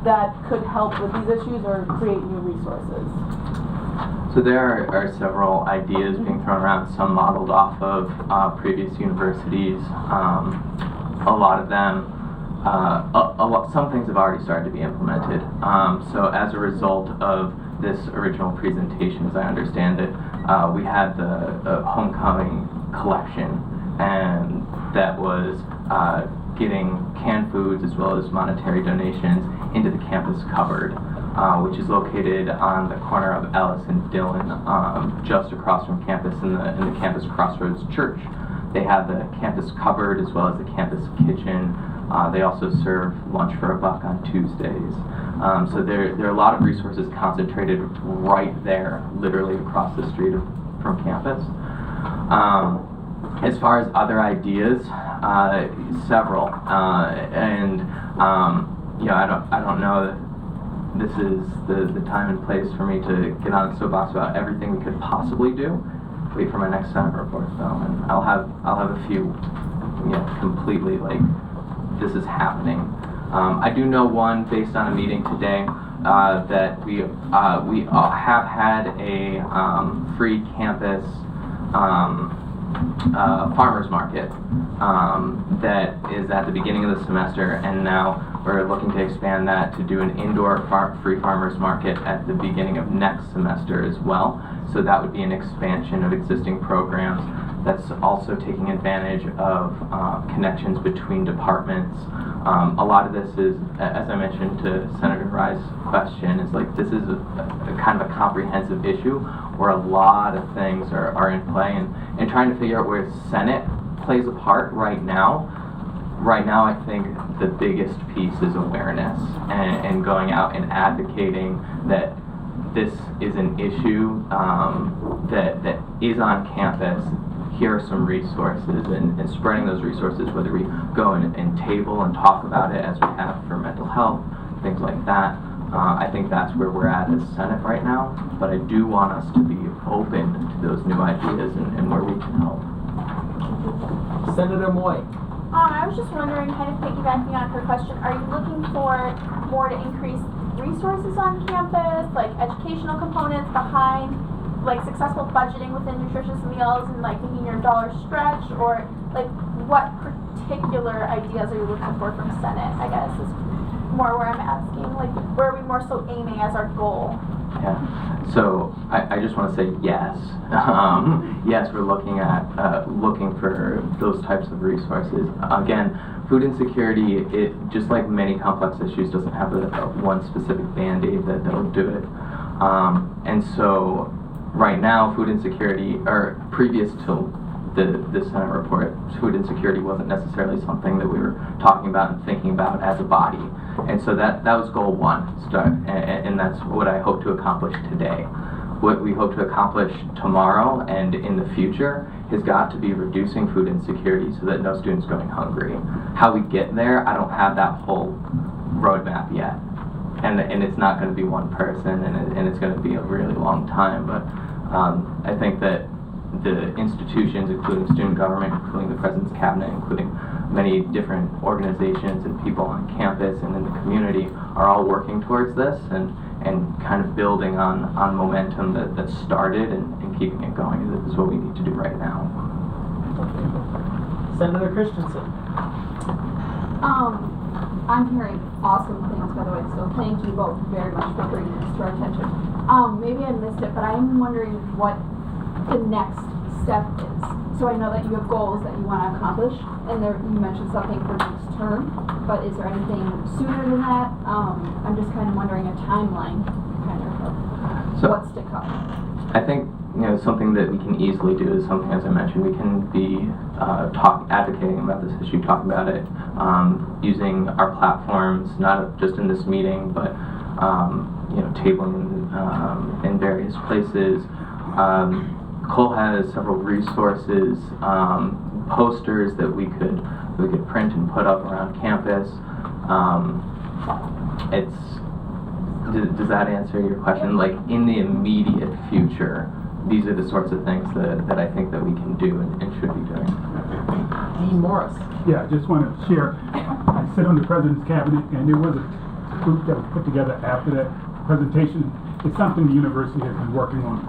that could help with these issues or create new resources? So there are several ideas being thrown around, some modeled off of previous universities. A lot of them, some things have already started to be implemented. So as a result of this original presentation, as I understand it, we had the homecoming collection, and that was getting canned foods as well as monetary donations into the campus cupboard, which is located on the corner of Ellis and Dillon, just across from campus in the Campus Crossroads Church. They have the campus cupboard as well as the campus kitchen. They also serve lunch for $1 on Tuesdays. So there are a lot of resources concentrated right there, literally across the street from campus. As far as other ideas, several, and I don't know that this is the time and place for me to get on the soapbox about everything we could possibly do. Wait for my next Senate report though, and I'll have a few, completely this is happening. I do know one based on a meeting today that we have had a free campus farmers market that is at the beginning of the semester, and now we're looking to expand that to do an indoor free farmers market at the beginning of next semester as well. So that would be an expansion of existing programs that's also taking advantage of connections between departments. A lot of this is, as I mentioned to Senator Rye's question, is this is a kind of a comprehensive issue where a lot of things are in play, and trying to figure out where Senate plays a part right now. Right now, I think the biggest piece is awareness and going out and advocating that this is an issue that is on campus. Here are some resources, and spreading those resources, whether we go and table and talk about it as we have for mental health, things like that. I think that's where we're at as Senate right now, but I do want us to be open to those new ideas and where we can help. Senator Moy. I was just wondering, kind of piggybacking on her question, are you looking for more to increase resources on campus, like educational components behind like successful budgeting within nutritious meals and like making your dollar stretch, or like what particular ideas are you looking for from Senate, I guess is more where I'm asking, like where are we more so aiming as our goal? Yeah, so I just want to say yes. Yes, we're looking at looking for those types of resources. Again, food insecurity, it just like many complex issues, doesn't have a one specific band-aid that'll do it. And so right now, food insecurity, or previous to the Senate report, food insecurity wasn't necessarily something that we were talking about and thinking about as a body. And so that was goal one, and that's what I hope to accomplish today. What we hope to accomplish tomorrow and in the future has got to be reducing food insecurity so that no student's going hungry. How we get there, I don't have that whole roadmap yet. And it's not going to be one person, and it's going to be a really long time. But I think that the institutions, including student government, including the President's Cabinet, including many different organizations and people on campus and in the community, are all working towards this and kind of building on momentum that started and keeping it going. This is what we need to do right now. Senator Christensen. I'm hearing awesome things, by the way, so thank you both very much for bringing this to our attention. Maybe I missed it, but I'm wondering what the next step is. So I know that you have goals that you want to accomplish, and there, you mentioned something for next term, but is there anything sooner than that? I'm just kind of wondering a timeline, kind of what's to come. I think something that we can easily do is something, as I mentioned, we can be advocating about this issue, talking about it, using our platforms, not just in this meeting, but tabling in various places. Cole has several resources, posters that we could print and put up around campus. Does that answer your question? Like in the immediate future, these are the sorts of things that I think that we can do and should be doing. Dean Morris. Yeah, I just want to share. I sit on the President's Cabinet, and there was a group that was put together after that presentation. It's something the university has been working on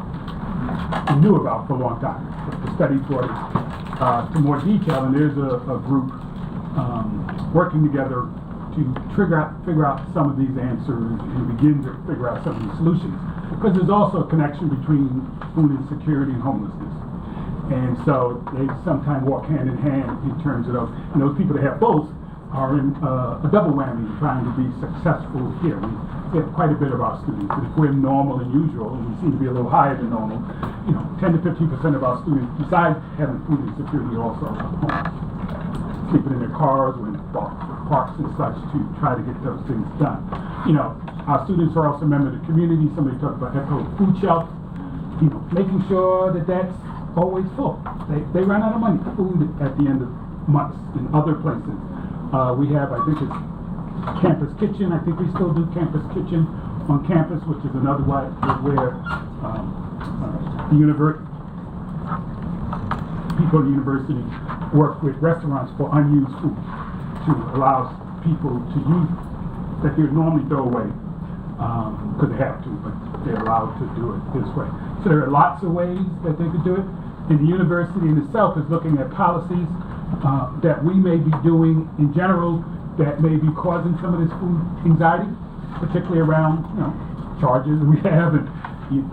and knew about for a long time. The study brought it to more detail, and there's a group working together to figure out some of these answers and begin to figure out some of these solutions. Because there's also a connection between food insecurity and homelessness. And so they sometimes walk hand in hand in terms of those. And those people that have both are in a double whammy trying to be successful here. We have quite a bit of our students, and if we're normal and usual, and we seem to be a little higher than normal, 10 to 15% of our students, besides having food insecurity, also homeless, sleeping in their cars or in parks and such to try to get those things done. Our students are also members of the community. Somebody talked about Echo Food Shelf, making sure that that's always full. They run out of money for food at the end of months in other places. We have, I think it's Campus Kitchen. I think we still do Campus Kitchen on campus, which is another way where the people at the university work with restaurants for unused food to allow people to use that they would normally throw away because they have to, but they're allowed to do it this way. So there are lots of ways that they could do it. And the university in itself is looking at policies that we may be doing in general that may be causing some of this food anxiety, particularly around charges we have, and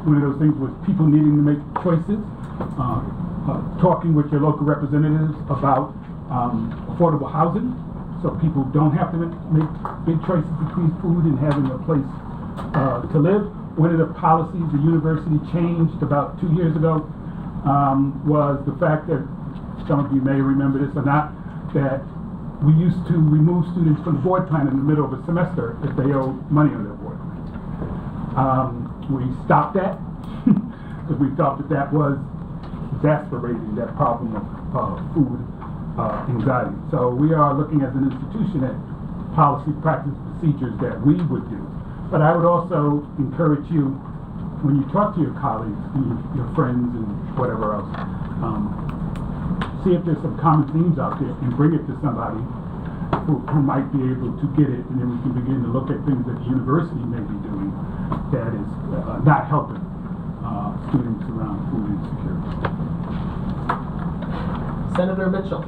one of those things with people needing to make choices, talking with your local representatives about affordable housing, so people don't have to make big choices between food and having a place to live. One of the policies the university changed about 2 years ago was the fact that, some of you may remember this or not, that we used to remove students from the board plan in the middle of a semester if they owed money on their board plan. we stopped that because we felt that that was exacerbating that problem of food anxiety. So we are looking as an institution at policy, practice, procedures that we would do. But I would also encourage you, when you talk to your colleagues, and your friends, and whatever else, see if there's some common themes out there and bring it to somebody who might be able to get it, and then we can begin to look at things that the university may be doing that is not helping students around food insecurity. Senator Mitchell.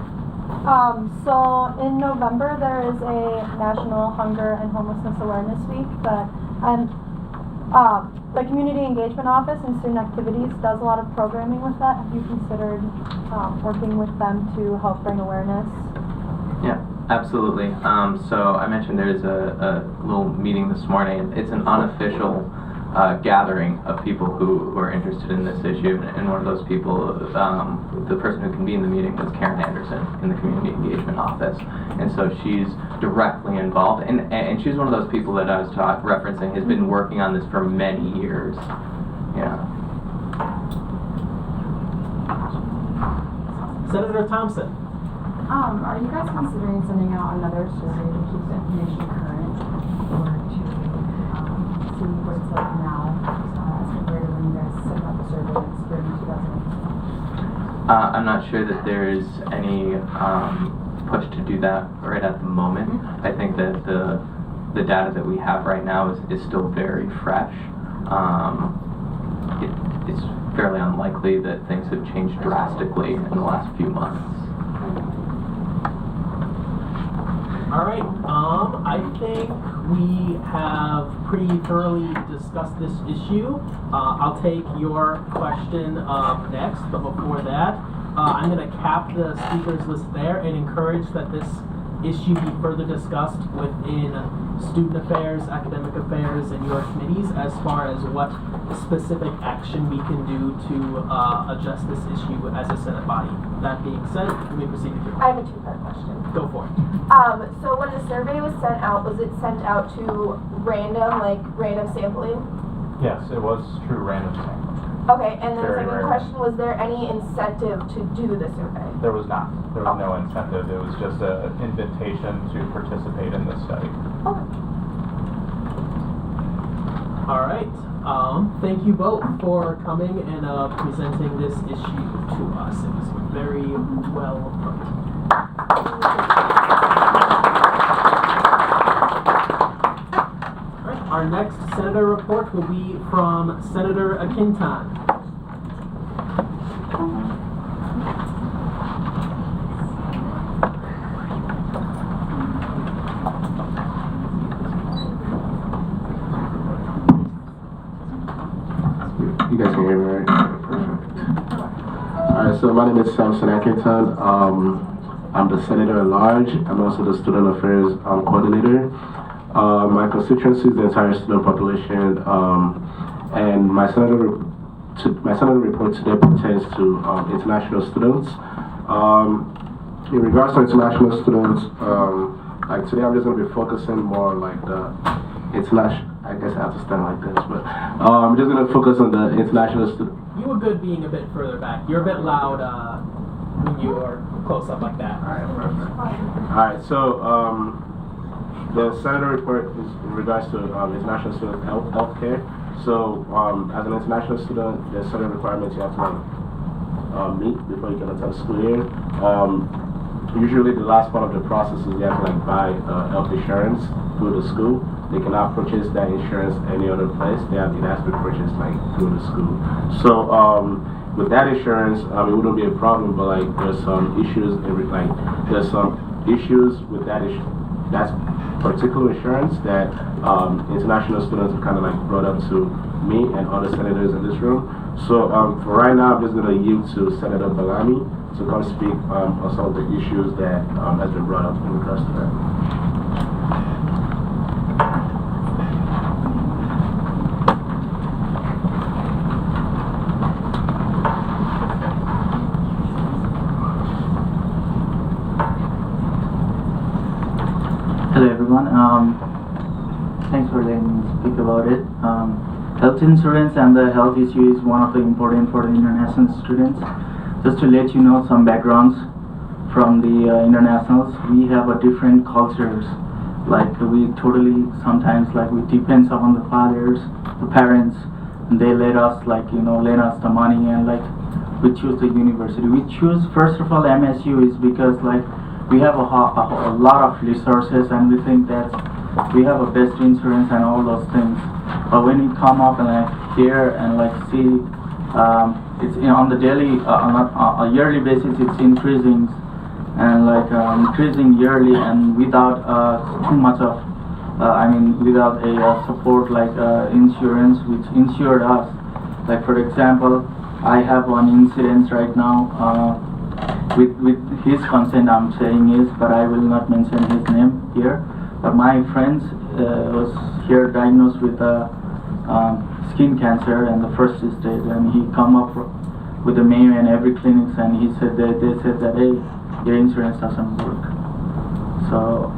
So in November there is a National Hunger and Homelessness Awareness Week that the Community Engagement Office and Student Activities does a lot of programming with that. Have you considered working with them to help bring awareness? Yeah, absolutely. So I mentioned there's a little meeting this morning. It's an unofficial gathering of people who are interested in this issue, and one of those people, the person who convened the meeting was Karen Anderson in the Community Engagement Office, and so she's directly involved, and she's one of those people that I was referencing has been working on this for many years. Yeah. Senator Thompson. Are you guys considering sending out another survey to keep the information current, or to see what it's like now, as compared to when you guys sent out the survey in spring 2018? I'm not sure that there's any push to do that right at the moment. I think that the data that we have right now is still very fresh. It's fairly unlikely that things have changed drastically in the last few months. All right, I think we have pretty thoroughly discussed this issue. I'll take your question next, but before that, I'm going to cap the speakers list there and encourage that this issue be further discussed within student affairs, academic affairs, and your committees as far as what specific action we can do to address this issue as a Senate body. That being said, we may proceed with your I have a two-part question. Go for it. So when the survey was sent out, was it sent out to random sampling? Yes, it was true random sampling. Okay, and then the Very second rare. question, was there any incentive to do the survey? There was not. There was no incentive. It was just an invitation to participate in this study. Okay. All right. Thank you both for coming and presenting this issue to us. It was very well put. All right. Our next senator report will be from Senator Akintan. You guys can hear me, right? Alright, so my name is Samson Akintan. I'm the Senator at Large. I'm also the Student Affairs Coordinator. My constituency is the entire student population, and my Senator report today pertains to international students. In regards to international students, like today I'm just going to be focusing more on like the international. I guess I have to stand like this, but I'm just going to focus on the international students. You were good being a bit further back. You're a bit loud when you are close up like that. Alright, perfect. Alright, so the Senator report is in regards to international student healthcare. So as an international student, there's certain requirements you have to meet before you can attend school here. Usually the last part of the process is you have to buy health insurance through the school. They cannot purchase that insurance any other place. It has to be purchased through the school. So with that insurance, it wouldn't be a problem, but there's some issues with that particular insurance that international students have kind of brought up to me and other senators in this room. So for right now, I'm just going to yield to Senator Bellamy to come speak on some of the issues that has been brought up in regards to that. Hello everyone, thanks for letting me speak about it. Health health insurance and the health issue is one of the important for the international students. Just to let you know some backgrounds from the internationals, we have a different cultures. Like we totally sometimes like we depends upon the fathers, the parents, and they let us lend us the money and like we choose the university. We choose first of all MSU is because like we have a lot of resources and we think that we have a best insurance and all those things. But when you come up and like hear and like see, it's on the daily, on a yearly basis, it's increasing and like increasing yearly and without too much of, without a support like insurance which insured us. Like for example, I have one incident right now. With his consent I'm saying is, but I will not mention his name here. But my friend was here diagnosed with skin cancer and the first stage, and he come up with the Mayo and every clinics, and he said that they said that hey, your insurance doesn't work. So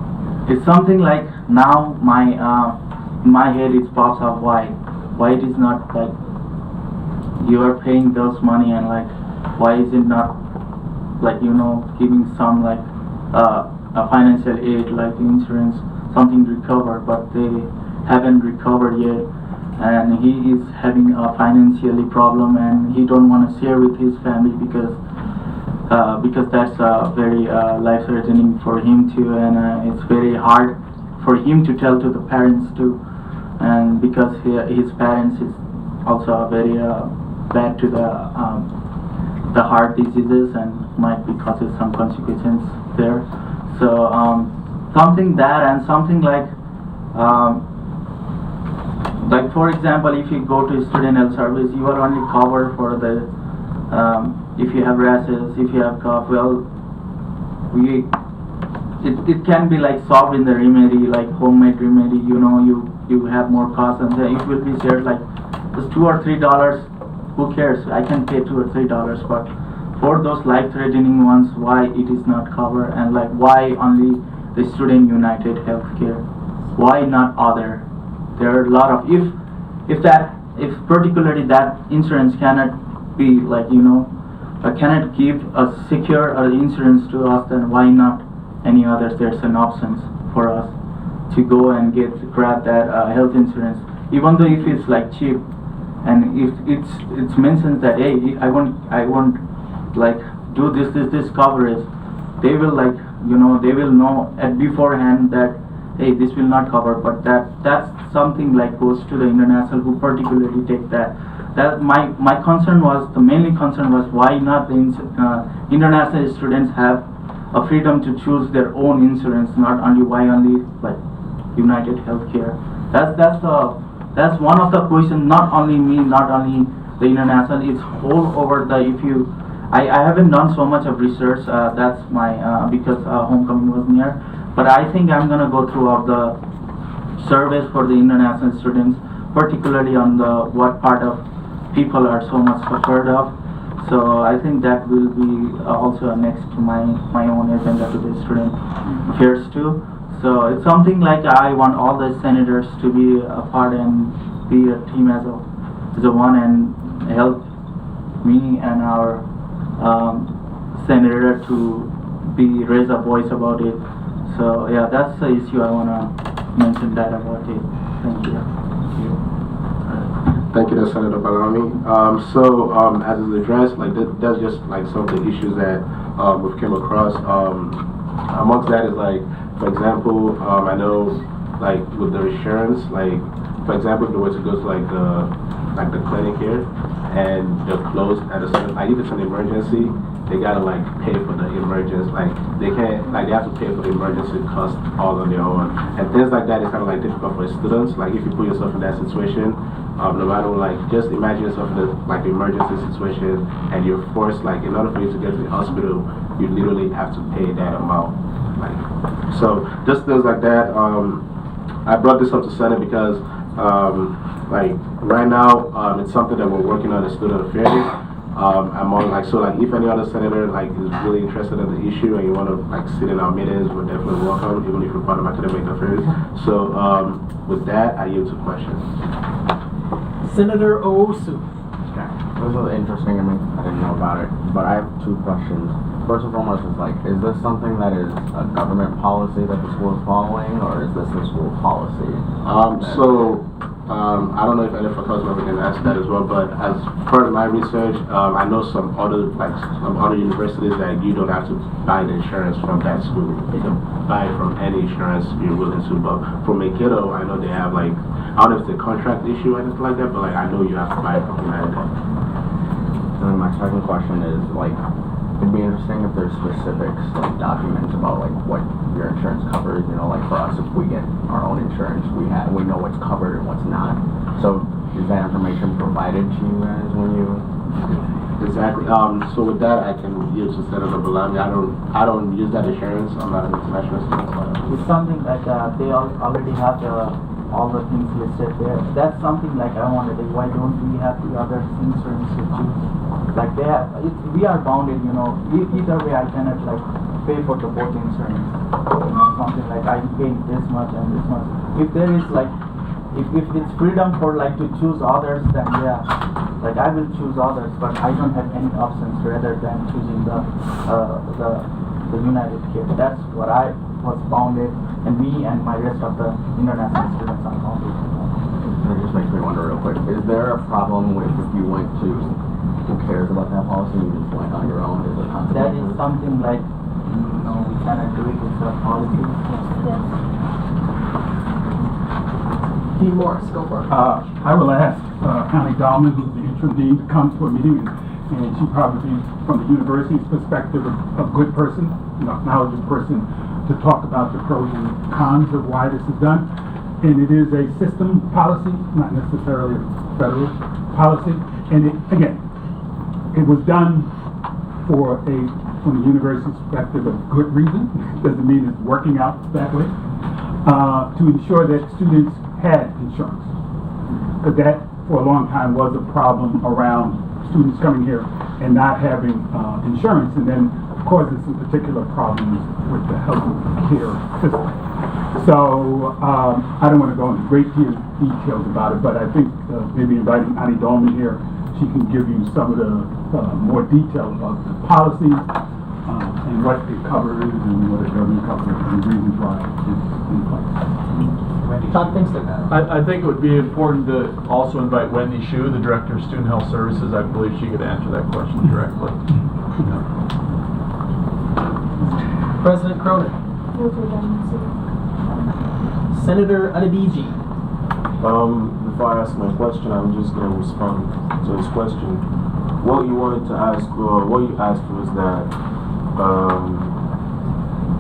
it's something like now in my head it pops up why it is not like you are paying those money and like why is it not like giving some like a financial aid like insurance something recovered, but they haven't recovered yet and he is having a financially problem and he don't want to share with his family because that's very life-threatening for him too, and it's very hard for him to tell to the parents too, and because his parents is also very bad to the heart diseases and might be causes some consequences there. So something that and something like for example, if you go to student health service, you are only covered for the if you have rashes, if you have cough. Well, it can be like solved in the remedy, like homemade remedy. You have more cost, and it will be shared like just $2 or $3. Who cares? I can pay $2 or $3, but for those life-threatening ones, why it is not covered, and like why only the Student United Healthcare? Why not other? There are a lot of if particularly that insurance cannot be like cannot give a secure insurance to us, then why not any others? There's an options for us to go and grab that health insurance, even though if it's like cheap, and if it's mentioned that hey, I want like do this coverage, they will like they will know at beforehand that hey, this will not cover, but that's something like goes to the international who particularly take that. That my concern was, the mainly concern was why not the international students have a freedom to choose their own insurance, not only why only like United Healthcare. That's one of the questions, not only me, not only the international, it's all over the I haven't done so much of research, that's my because homecoming was near, but I think I'm gonna go through all the surveys for the international students, particularly on what part of people are so much suffered of. So I think that will be also next to my own agenda to the student affairs too. So it's something like I want all the senators to be a part and be a team as a one and help me and our senator to raise a voice about it. So yeah, that's the issue I wanna mention that about it. Thank you. Thank you, Senator Balami. As is addressed, like that's just like some of the issues that we've came across. Amongst that is like, for example, I know like with the insurance, like for example, if they were to go to like the clinic here and they're closed at a certain, like if it's an emergency, they gotta like pay for the emergency, like they can't, like they have to pay for the emergency cost all on their own, and things like that is kind of like difficult for students. Like if you put yourself in that situation, no matter like just imagine yourself in the like emergency situation and you're forced, like in order for you to get to the hospital, you literally have to pay that amount. Like so, just things like that. I brought this up to Senate because like right now it's something that we're working on in student affairs. I'm on like, so like if any other senator like is really interested in the issue and you want to like sit in our meetings, we're definitely welcome, even if you're part of academic affairs. So with that, I yield to questions. Senator Owusu. This was interesting to me. I didn't know about it, but I have two questions. First and foremost is like, is this something that is a government policy that the school is following, or is this the school policy? I don't know if any faculty member can answer that as well, but as part of my research, I know some other universities that you don't have to buy the insurance from that school. You can buy it from any insurance you're willing to, but for Mankato, I know they have like, I don't know if it's a contract issue or anything like that, but like I know you have to buy it from United. And then my second question is like, it'd be interesting if there's specifics, like documents about like what your insurance covers. You know, like for us, if we get our own insurance, we know what's covered and what's not. So is that information provided to you guys when you? Exactly. So with that, I can use the Senator Balami. I don't use that insurance. I'm not an international student. It's something like they already have all the things listed there. That's something like I wanted. Like, why don't we have the other insurances too? Like they have, we are bounded. You know, either way I cannot like pay for the both insurance. You know, something like I'm paying this much and this much. If there is like, if it's freedom for like to choose others, then yeah, like I will choose others, but I don't have any options rather than choosing the United Care. That's what I was bounded, and me and my rest of the international students are bounded. That just makes me wonder real quick, is there a problem with if you went to who cares about that policy, you just went on your own? Is it that is something like, no, we cannot do it, it's a policy. Yes. Dean Morris, go for it. I will ask Connie Dahlman, who's the interim dean, to come to a meeting, and she probably, from the university's perspective, a good person, knowledgeable person, to talk about the pros and cons of why this is done. And it is a system policy, not necessarily a federal policy. And it was done from the university's perspective, a good reason. Doesn't mean it's working out that way. To ensure that students had insurance. But that, for a long time, was a problem around students coming here and not having insurance, and then causes some particular problems with the health care system. So I don't want to go into great details about it, but I think maybe inviting Annie Dolman here, she can give you some of the more details of the policies and what it covers and what it doesn't cover and reasons why it's in place. Todd thinks that. I think it would be important to also invite Wendy Hsu, the Director of Student Health Services. I believe she could answer that question directly. President Cronin. Senator Adedeji. Before I ask my question, I'm just going to respond to his question. What you wanted to ask, or what you asked was that,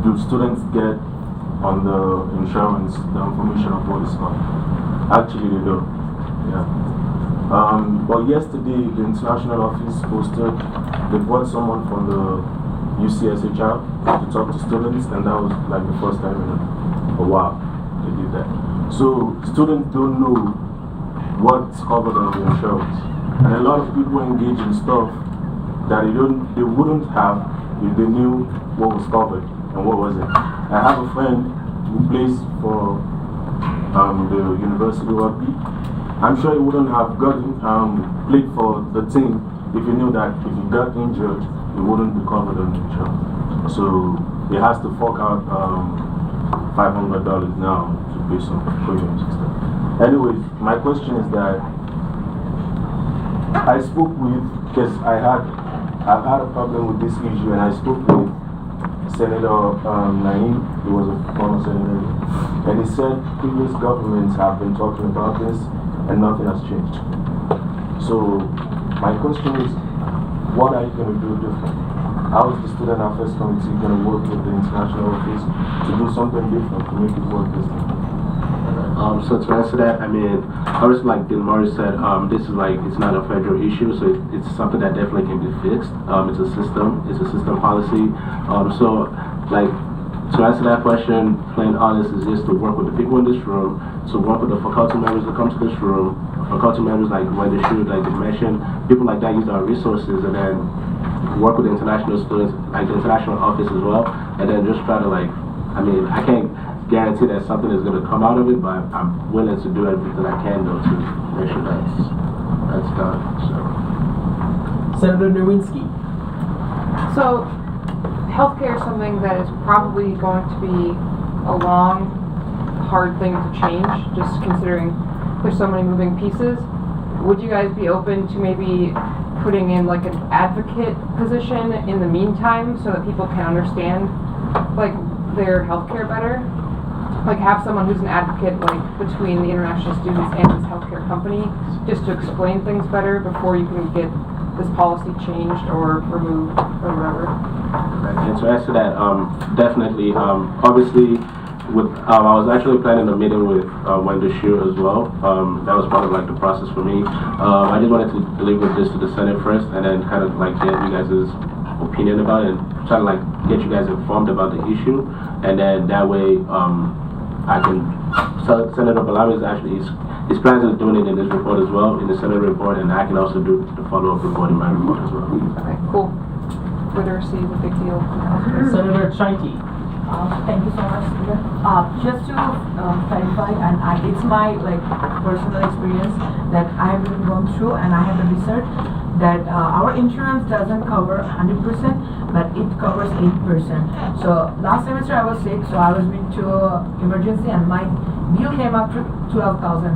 do students get on the insurance the information of what is covered? Actually, they don't. Yeah. But yesterday, the international office posted, they brought someone from the UCSHR to talk to students, and that was like the first time in a while they did that. So students don't know what's covered on the insurance, and a lot of people engage in stuff that they wouldn't have if they knew what was covered and what wasn't. I have a friend who plays for the University of Rugby. I'm sure he wouldn't have played for the team if he knew that if he got injured, he wouldn't be covered on the insurance. So he has to fork out $500 now to pay some premiums and stuff. Anyways, my question is that I spoke with, because I've had a problem with this issue, and I spoke with Senator Naim, who was a former senator, and he said previous governments have been talking about this and nothing has changed. So my question is, what are you going to do different? How is the Student Affairs Committee going to work with the international office to do something different to make it work this time? So to answer that, I mean, obviously like Dean Morris said, this is like, it's not a federal issue, so it's something that definitely can be fixed. It's a system policy. So like, to answer that question, plain honest, is just to work with the people in this room, to work with the faculty members that come to this room, faculty members like Wendy Hsu, like they mentioned, people like that use our resources, and then work with the international students, like the international office as well, and then just try to like, I mean, I can't guarantee that something is going to come out of it, but I'm willing to do everything I can though to make sure that done. Senator Nowinski. So, healthcare is something that is probably going to be a long, hard thing to change, just considering there's so many moving pieces. Would you guys be open to maybe putting in like an advocate position in the meantime so that people can understand like their healthcare better? Like have someone who's an advocate like between the international students and this healthcare company just to explain things better before you can get this policy changed or removed or whatever. And to answer that, definitely, obviously, I was actually planning a meeting with Wendy Shu as well. That was part of like the process for me. I just wanted to deliver this to the Senate first, and then kind of like get you guys' opinion about it, and try to like get you guys informed about the issue, and then that way I can. So Senator Balami is actually his plans is doing it in this report as well, in the Senate report, and I can also do the follow-up report in my report as well. Okay, cool. Literacy is a big deal. Senator Chaiti. Thank you so much, Stephen. Just to clarify, and it's my like personal experience that I have been going through, and I have the research that our insurance doesn't cover 100%, but it covers 80%. So last semester I was sick, so I was been to emergency, and my bill came up to 12,000.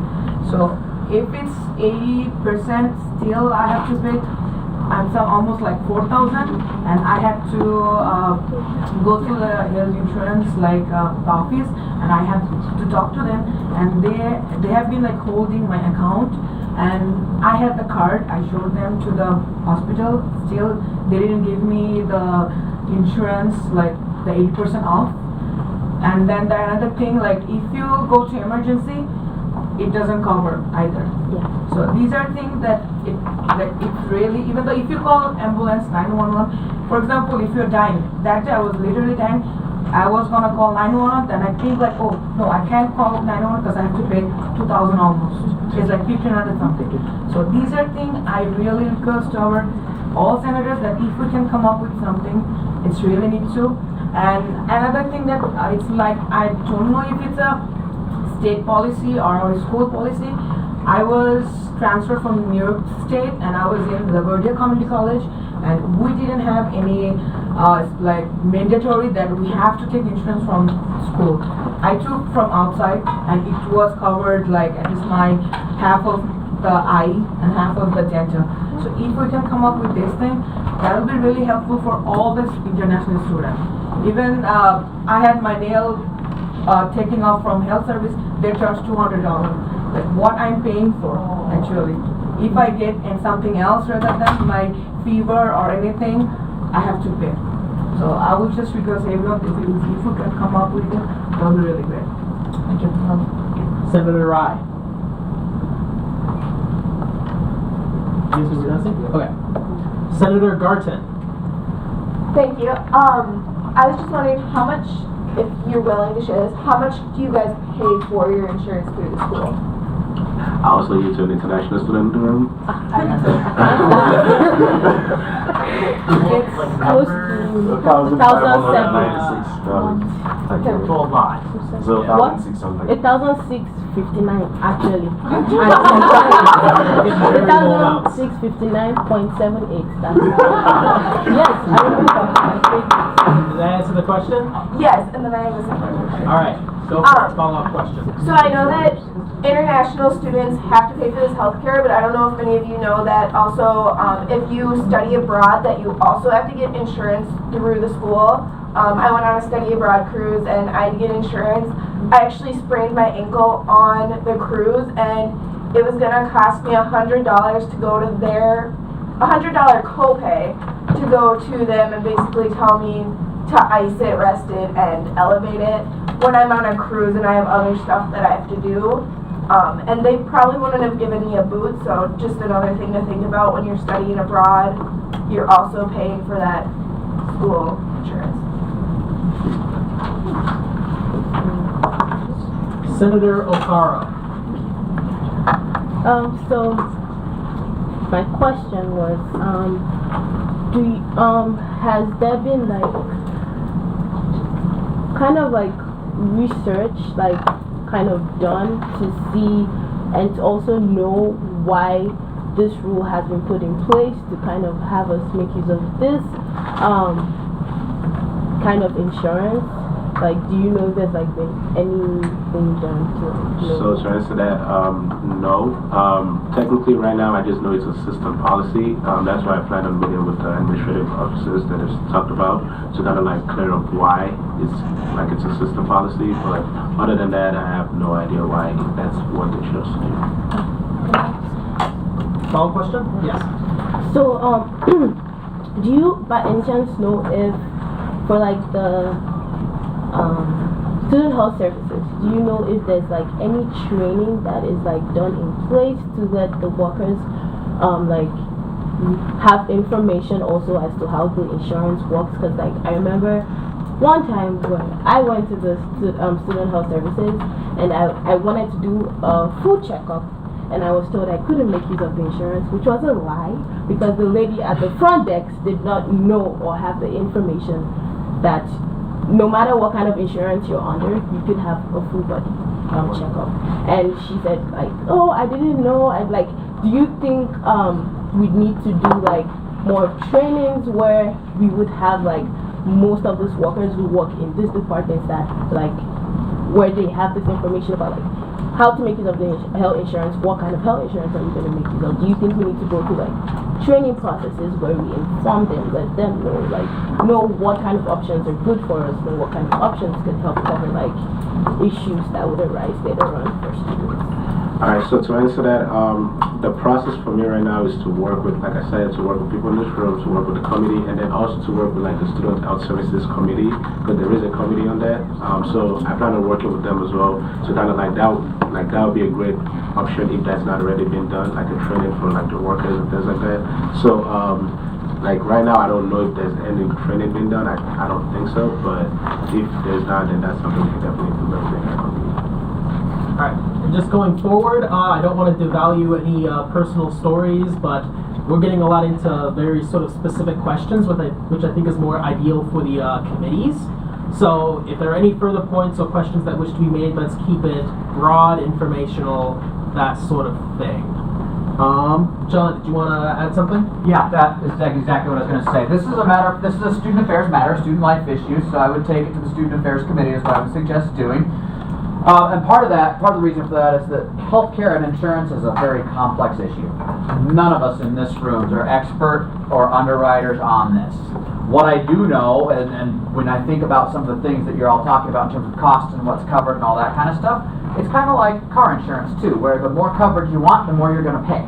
So if it's 80%, still I have to pay. I'm almost like 4,000, and I had to go to the health insurance like the office, and I had to talk to them, and they have been like holding my account, and I had the card. I showed them to the hospital. Still, they didn't give me the insurance like the 80% off. And then the another thing, like if you go to emergency, it doesn't cover either. Yeah. So these are things that it's really, even though if you call ambulance 911, for example, if you're dying, that day I was literally dying, I was gonna call 911, then I think like, oh no, I can't call 911 because I have to pay 2,000 almost. It's like 1,500 something. So these are things I really request to our all senators that if we can come up with something, it's really need to. And another thing that it's like, I don't know if it's a state policy or our school policy. I was transferred from New York State, and I was in LaGuardia Community College, and we didn't have any like mandatory that we have to take insurance from school. I took from outside, and it was covered like at least my half of the eye and half of the dental. So if we can come up with this thing, that will be really helpful for all the international students. Even I had my nail taking off from health service, they charge $200. Like what I'm paying for, actually. If I get in something else rather than my fever or anything, I have to pay. So I would just request everyone, if we can come up with it, that would be really great. Thank you. Senator Rai. Yes, we're dancing? Okay. Senator Garton. Thank you. I was just wondering how much, if you're willing to share this, how much do you guys pay for your insurance through the school? I also use an international student room. It's close to $1,700. So What? 1,600. 1,659 actually. 1,659.78. Yes, I remember. Did that answer the question? Yes, and then I have a second question. All right, go for a follow-up question. So I know that international students have to pay for this healthcare, but I don't know if any of you know that also if you study abroad that you also have to get insurance through the school. I went on a study abroad cruise and I had to get insurance. I actually sprained my ankle on the cruise, and it was gonna cost me $100 to go to their $100 copay to go to them and basically tell me to ice it, rest it, and elevate it when I'm on a cruise and I have other stuff that I have to do. And they probably wouldn't have given me a boot, so just another thing to think about when you're studying abroad, you're also paying for that school insurance. Senator O'Hara. So my question was, has there been like kind of like research like kind of done to see and to also know why this rule has been put in place to kind of have us make use of this kind of insurance? Like, do you know if there's like been anything done to So to answer that, no. Technically right now I just know it's a system policy. That's why I plan on meeting with the administrative officers that is talked about to kind of like clear up why it's a system policy. But other than that, I have no idea why that's what they chose to do. Follow-up question? Yes. So, do you by any chance know if for like the student health services, do you know if there's like any training that is like done in place to let the workers like have information also as to how the insurance works? Because like I remember one time when I went to the student health services and I wanted to do a food checkup, and I was told I couldn't make use of the insurance, which was a lie because the lady at the front desk did not know or have the information that no matter what kind of insurance you're under, you could have a full body checkup. And she said like, oh, I didn't know. I'd like, do you think we'd need to do like more trainings where we would have like most of these workers who work in these departments that like where they have this information about like how to make use of the health insurance, what kind of health insurance are we going to make use of? Do you think we need to go through like training processes where we inform them, let them know what kind of options are good for us and what kind of options could help cover like issues that would arise later on for students? Alright, so to answer that, the process for me right now is to work with, like I said, to work with people in this room, to work with the committee, and then also to work with like the Student Health Services Committee, because there is a committee on that. So I plan on working with them as well to kind of like that would be a great option if that's not already been done, like a training for like the workers and things like that. So like right now I don't know if there's any training being done. I don't think so, but if there's not, then that's something we can definitely implement within our committee. Alright, and just going forward, I don't want to devalue any personal stories, but we're getting a lot into very sort of specific questions, which I think is more ideal for the committees. So if there are any further points or questions that wish to be made, let's keep it broad, informational, that sort of thing. John, did you want to add something? Yeah, that is exactly what I was going to say. This is a student affairs matter, student life issue, so I would take it to the student affairs committee is what I would suggest doing. And part of the reason for that is that healthcare and insurance is a very complex issue. None of us in this room are expert or underwriters on this. What I do know, and when I think about some of the things that you're all talking about in terms of cost and what's covered and all that kind of stuff, it's kind of like car insurance too, where the more coverage you want, the more you're going to pay.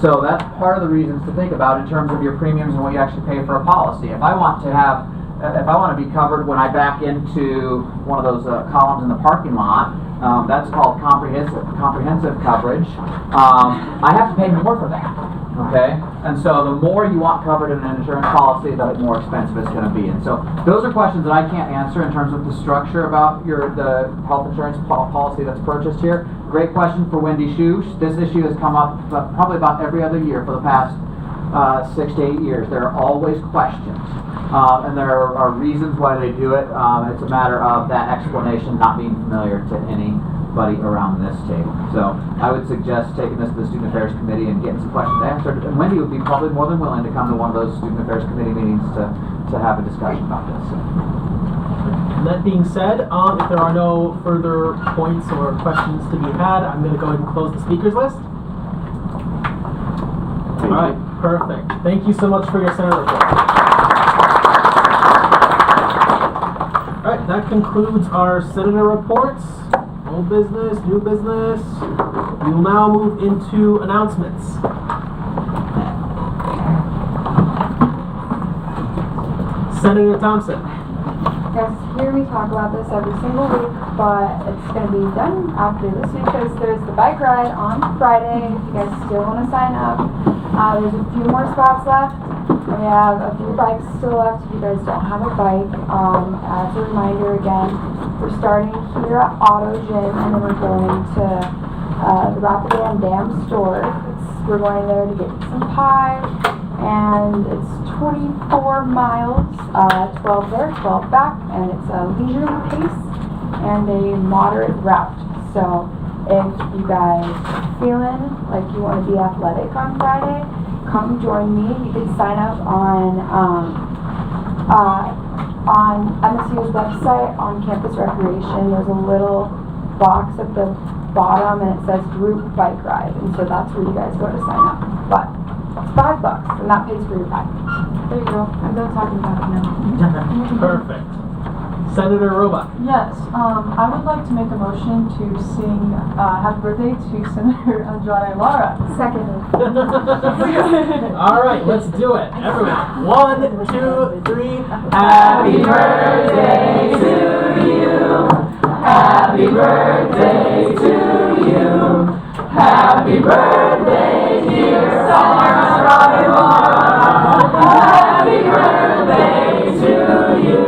So that's part of the reasons to think about in terms of your premiums and what you actually pay for a policy. If I want to be covered when I back into one of those columns in the parking lot, that's called comprehensive coverage. I have to pay more for that. Okay, and so the more you want covered in an insurance policy, the more expensive it's going to be. And so those are questions that I can't answer in terms of the structure about the health insurance policy that's purchased here. Great question for Wendy Shu. This issue has come up probably about every other year for the past 6 to 8 years. There are always questions, and there are reasons why they do it. It's a matter of that explanation not being familiar to anybody around this table. So I would suggest taking this to the Student Affairs Committee and getting some questions answered. And Wendy would be probably more than willing to come to one of those Student Affairs Committee meetings to have a discussion about this. So. And that being said, if there are no further points or questions to be had, I'm going to go ahead and close the speakers list. Alright, perfect. Thank you so much for your Senate report. Alright, that concludes our Senator reports. Old business, new business. We will now move into announcements. Senator Thompson. Yes, here we talk about this every single week, but it's going to be done after this week because there's the bike ride on Friday. If you guys still want to sign up, there's a few more spots left. And we have a few bikes still left if you guys don't have a bike. As a reminder again, we're starting here at Auto Gym and then we're going to the Rotterdam Dam store. We're going there to get some pie, and it's 24 miles, 12 there, 12 back, and it's a leisurely pace and a moderate route. So if you guys feeling like you want to be athletic on Friday, come join me. You can sign up on MSU's website on campus recreation. There's a little box at the bottom and it says group bike ride, and so that's where you guys go to sign up. But it's $5 and that pays for your bike. There you go. I'm done talking about it now. Perfect. Senator Roebuck. Yes, I would like to make a motion to sing Happy Birthday to Senator Andrade Lara. Second. All right, let's do it. Everyone. 1, 2, 3. Happy birthday to you. Happy birthday to you. Happy birthday, dear Samara. Happy birthday to you.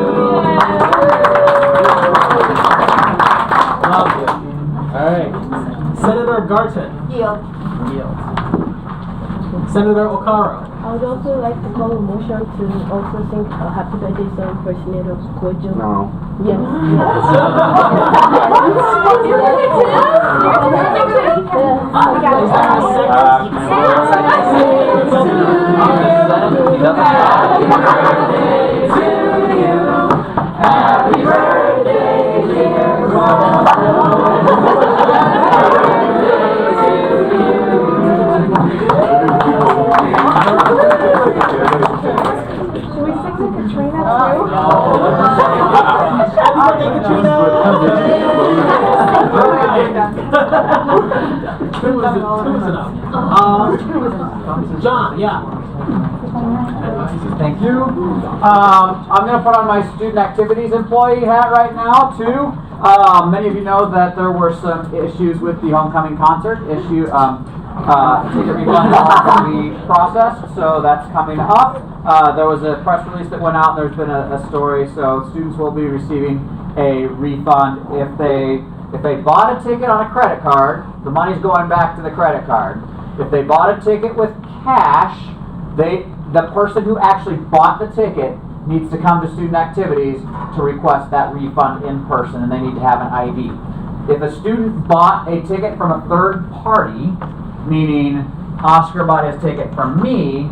Love you. All right. Senator Garton. Yield. Yield. Senator O'Caro. I would also like to call a motion to also sing a happy birthday song for Senator Kojo. No. Yes. Happy birthday, dear Should we sing the Katrina too? John, yeah. Thank you. I'm going to put on my student activities employee hat right now, too. Many of you know that there were some issues with the homecoming concert issue. Ticket refund from the process, so that's coming up. There was a press release that went out, and there's been a story, so students will be receiving a refund. If they bought a ticket on a credit card, the money's going back to the credit card. If they bought a ticket with cash, the person who actually bought the ticket needs to come to student activities to request that refund in person, and they need to have an ID. If a student bought a ticket from a third party, meaning Oscar bought his ticket from me,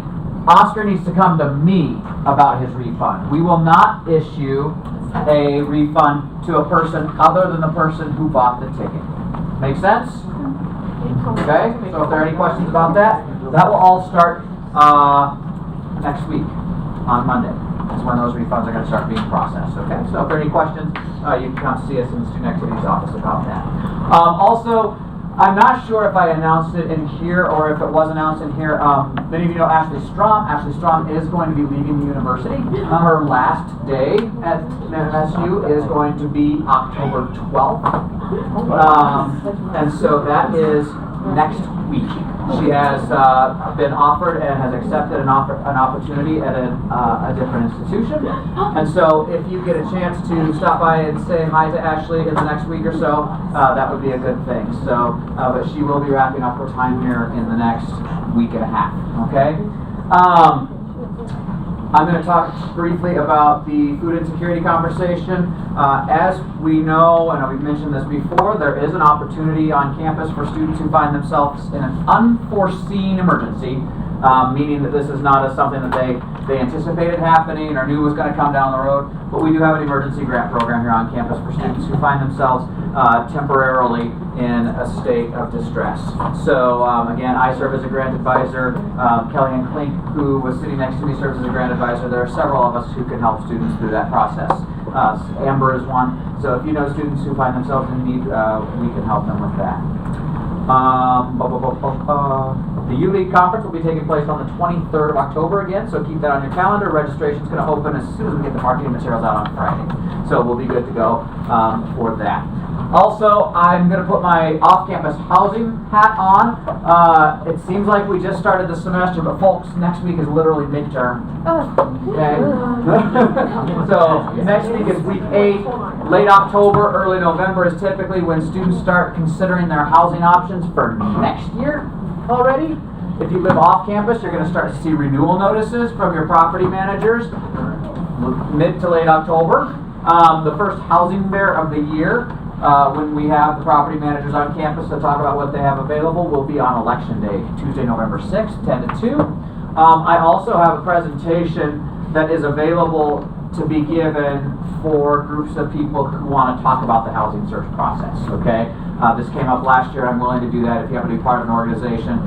Oscar needs to come to me about his refund. We will not issue a refund to a person other than the person who bought the ticket. Make sense? Okay, so if there are any questions about that, that will all start next week on Monday. That's when those refunds are going to start being processed. Okay, so if there are any questions, you can come see us in the Student Activities Office about that. Also, I'm not sure if I announced it in here or if it was announced in here. Many of you know Ashley Strom. Ashley Strom is going to be leaving the university. Her last day at MSU is going to be October 12th. And so that is next week. She has been offered and has accepted an opportunity at a different institution. And so if you get a chance to stop by and say hi to Ashley in the next week or so, that would be a good thing. So, but she will be wrapping up her time here in the next week and a half, okay? I'm going to talk briefly about the food insecurity conversation. As we know, and we've mentioned this before, there is an opportunity on campus for students who find themselves in an unforeseen emergency, meaning that this is not something that they anticipated happening or knew was going to come down the road, but we do have an emergency grant program here on campus for students who find themselves temporarily in a state of distress. So again, I serve as a grant advisor. Kellyanne Klink, who was sitting next to me, serves as a grant advisor. There are several of us who can help students through that process. Amber is one. So if you know students who find themselves in need, we can help them with that. The U-League conference will be taking place on the 23rd of October again, so keep that on your calendar. Registration is going to open as soon as we get the marketing materials out on Friday. So we'll be good to go for that. Also, I'm going to put my off-campus housing hat on. It seems like we just started the semester, but folks, next week is literally midterm. Okay? So next week is week 8. Late October, early November is typically when students start considering their housing options for next year already. If you live off campus, you're going to start to see renewal notices from your property managers mid to late October. The first housing fair of the year when we have the property managers on campus to talk about what they have available, will be on Election Day, Tuesday, November 6th, 10 to 2. I also have a presentation that is available to be given for groups of people who want to talk about the housing search process, okay? This came up last year. I'm willing to do that if you happen to be part of an organization.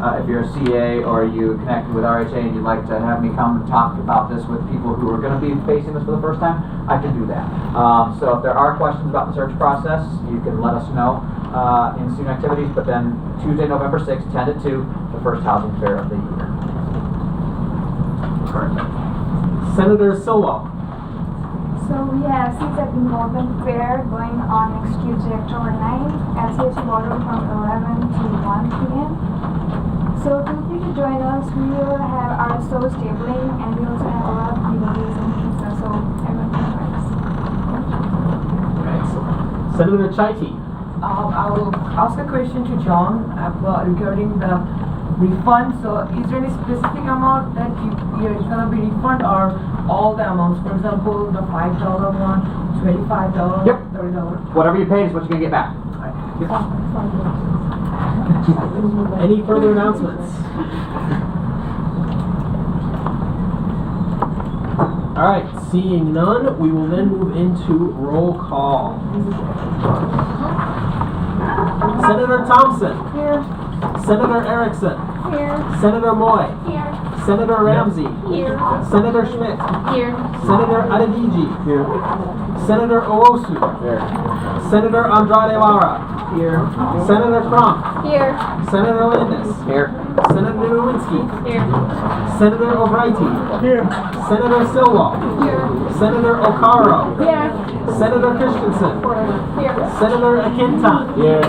If you're a CA or you connected with RHA and you'd like to have me come and talk about this with people who are going to be facing this for the first time, I can do that. So if there are questions about the search process, you can let us know in student activities, but then Tuesday, November 6th, 10 to 2, the first housing fair of the year. Senator Silva. So we have CSEP Involvement Fair going on next Tuesday, October 9th at CSU Ballroom from 11 to 1 p.m. So feel free to join us. We will have our shows tabling and we also have a lot of giveaways and pizza, so everyone can join us. Senator Chaiti. I will ask a question to John regarding the refund. So is there any specific amount that you're going to be refund or all the amounts? For example, the $5 one, $25, yep. $30? Whatever you paid is what you're going to get back. Any further announcements? Alright, seeing none, we will then move into roll call. Senator Thompson. Here. Senator Erickson. Here. Senator Moy. Here. Senator Ramsey. Here. Senator Schmidt. Here. Senator Adeniji. Here. Senator Owosu. Here. Senator Andrade Lara. Here. Senator Crump. Here. Senator Landis. Here. Senator Nowinski. Here. Senator O'Brighty. Here. Senator Silva. Here. Senator O'Caro. Here. Senator Christensen. Here. Senator Akintan. Here.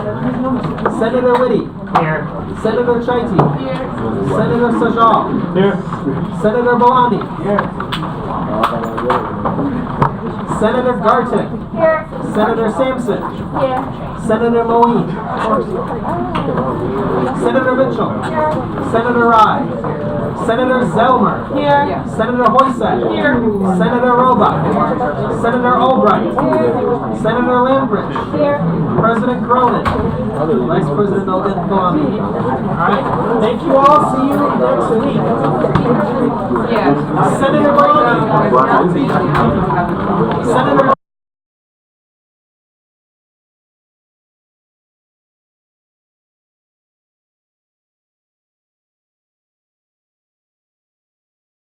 Senator Whitty. Here. Senator Chaiti. Here. Senator Sajal. Here. Senator Bolani. Here. Senator Garton. Here. Senator Sampson. Here. Senator Moeen. Senator Mitchell. Here. Senator Rye. Senator Zelmer. Here. Senator Hoysack. Here. Senator Roebuck. Senator Albright. Senator Lambridge. Here. President Cronin. Vice President Ogden-Palami. Alright, thank you all. See you next week. Senator Bolani. Senator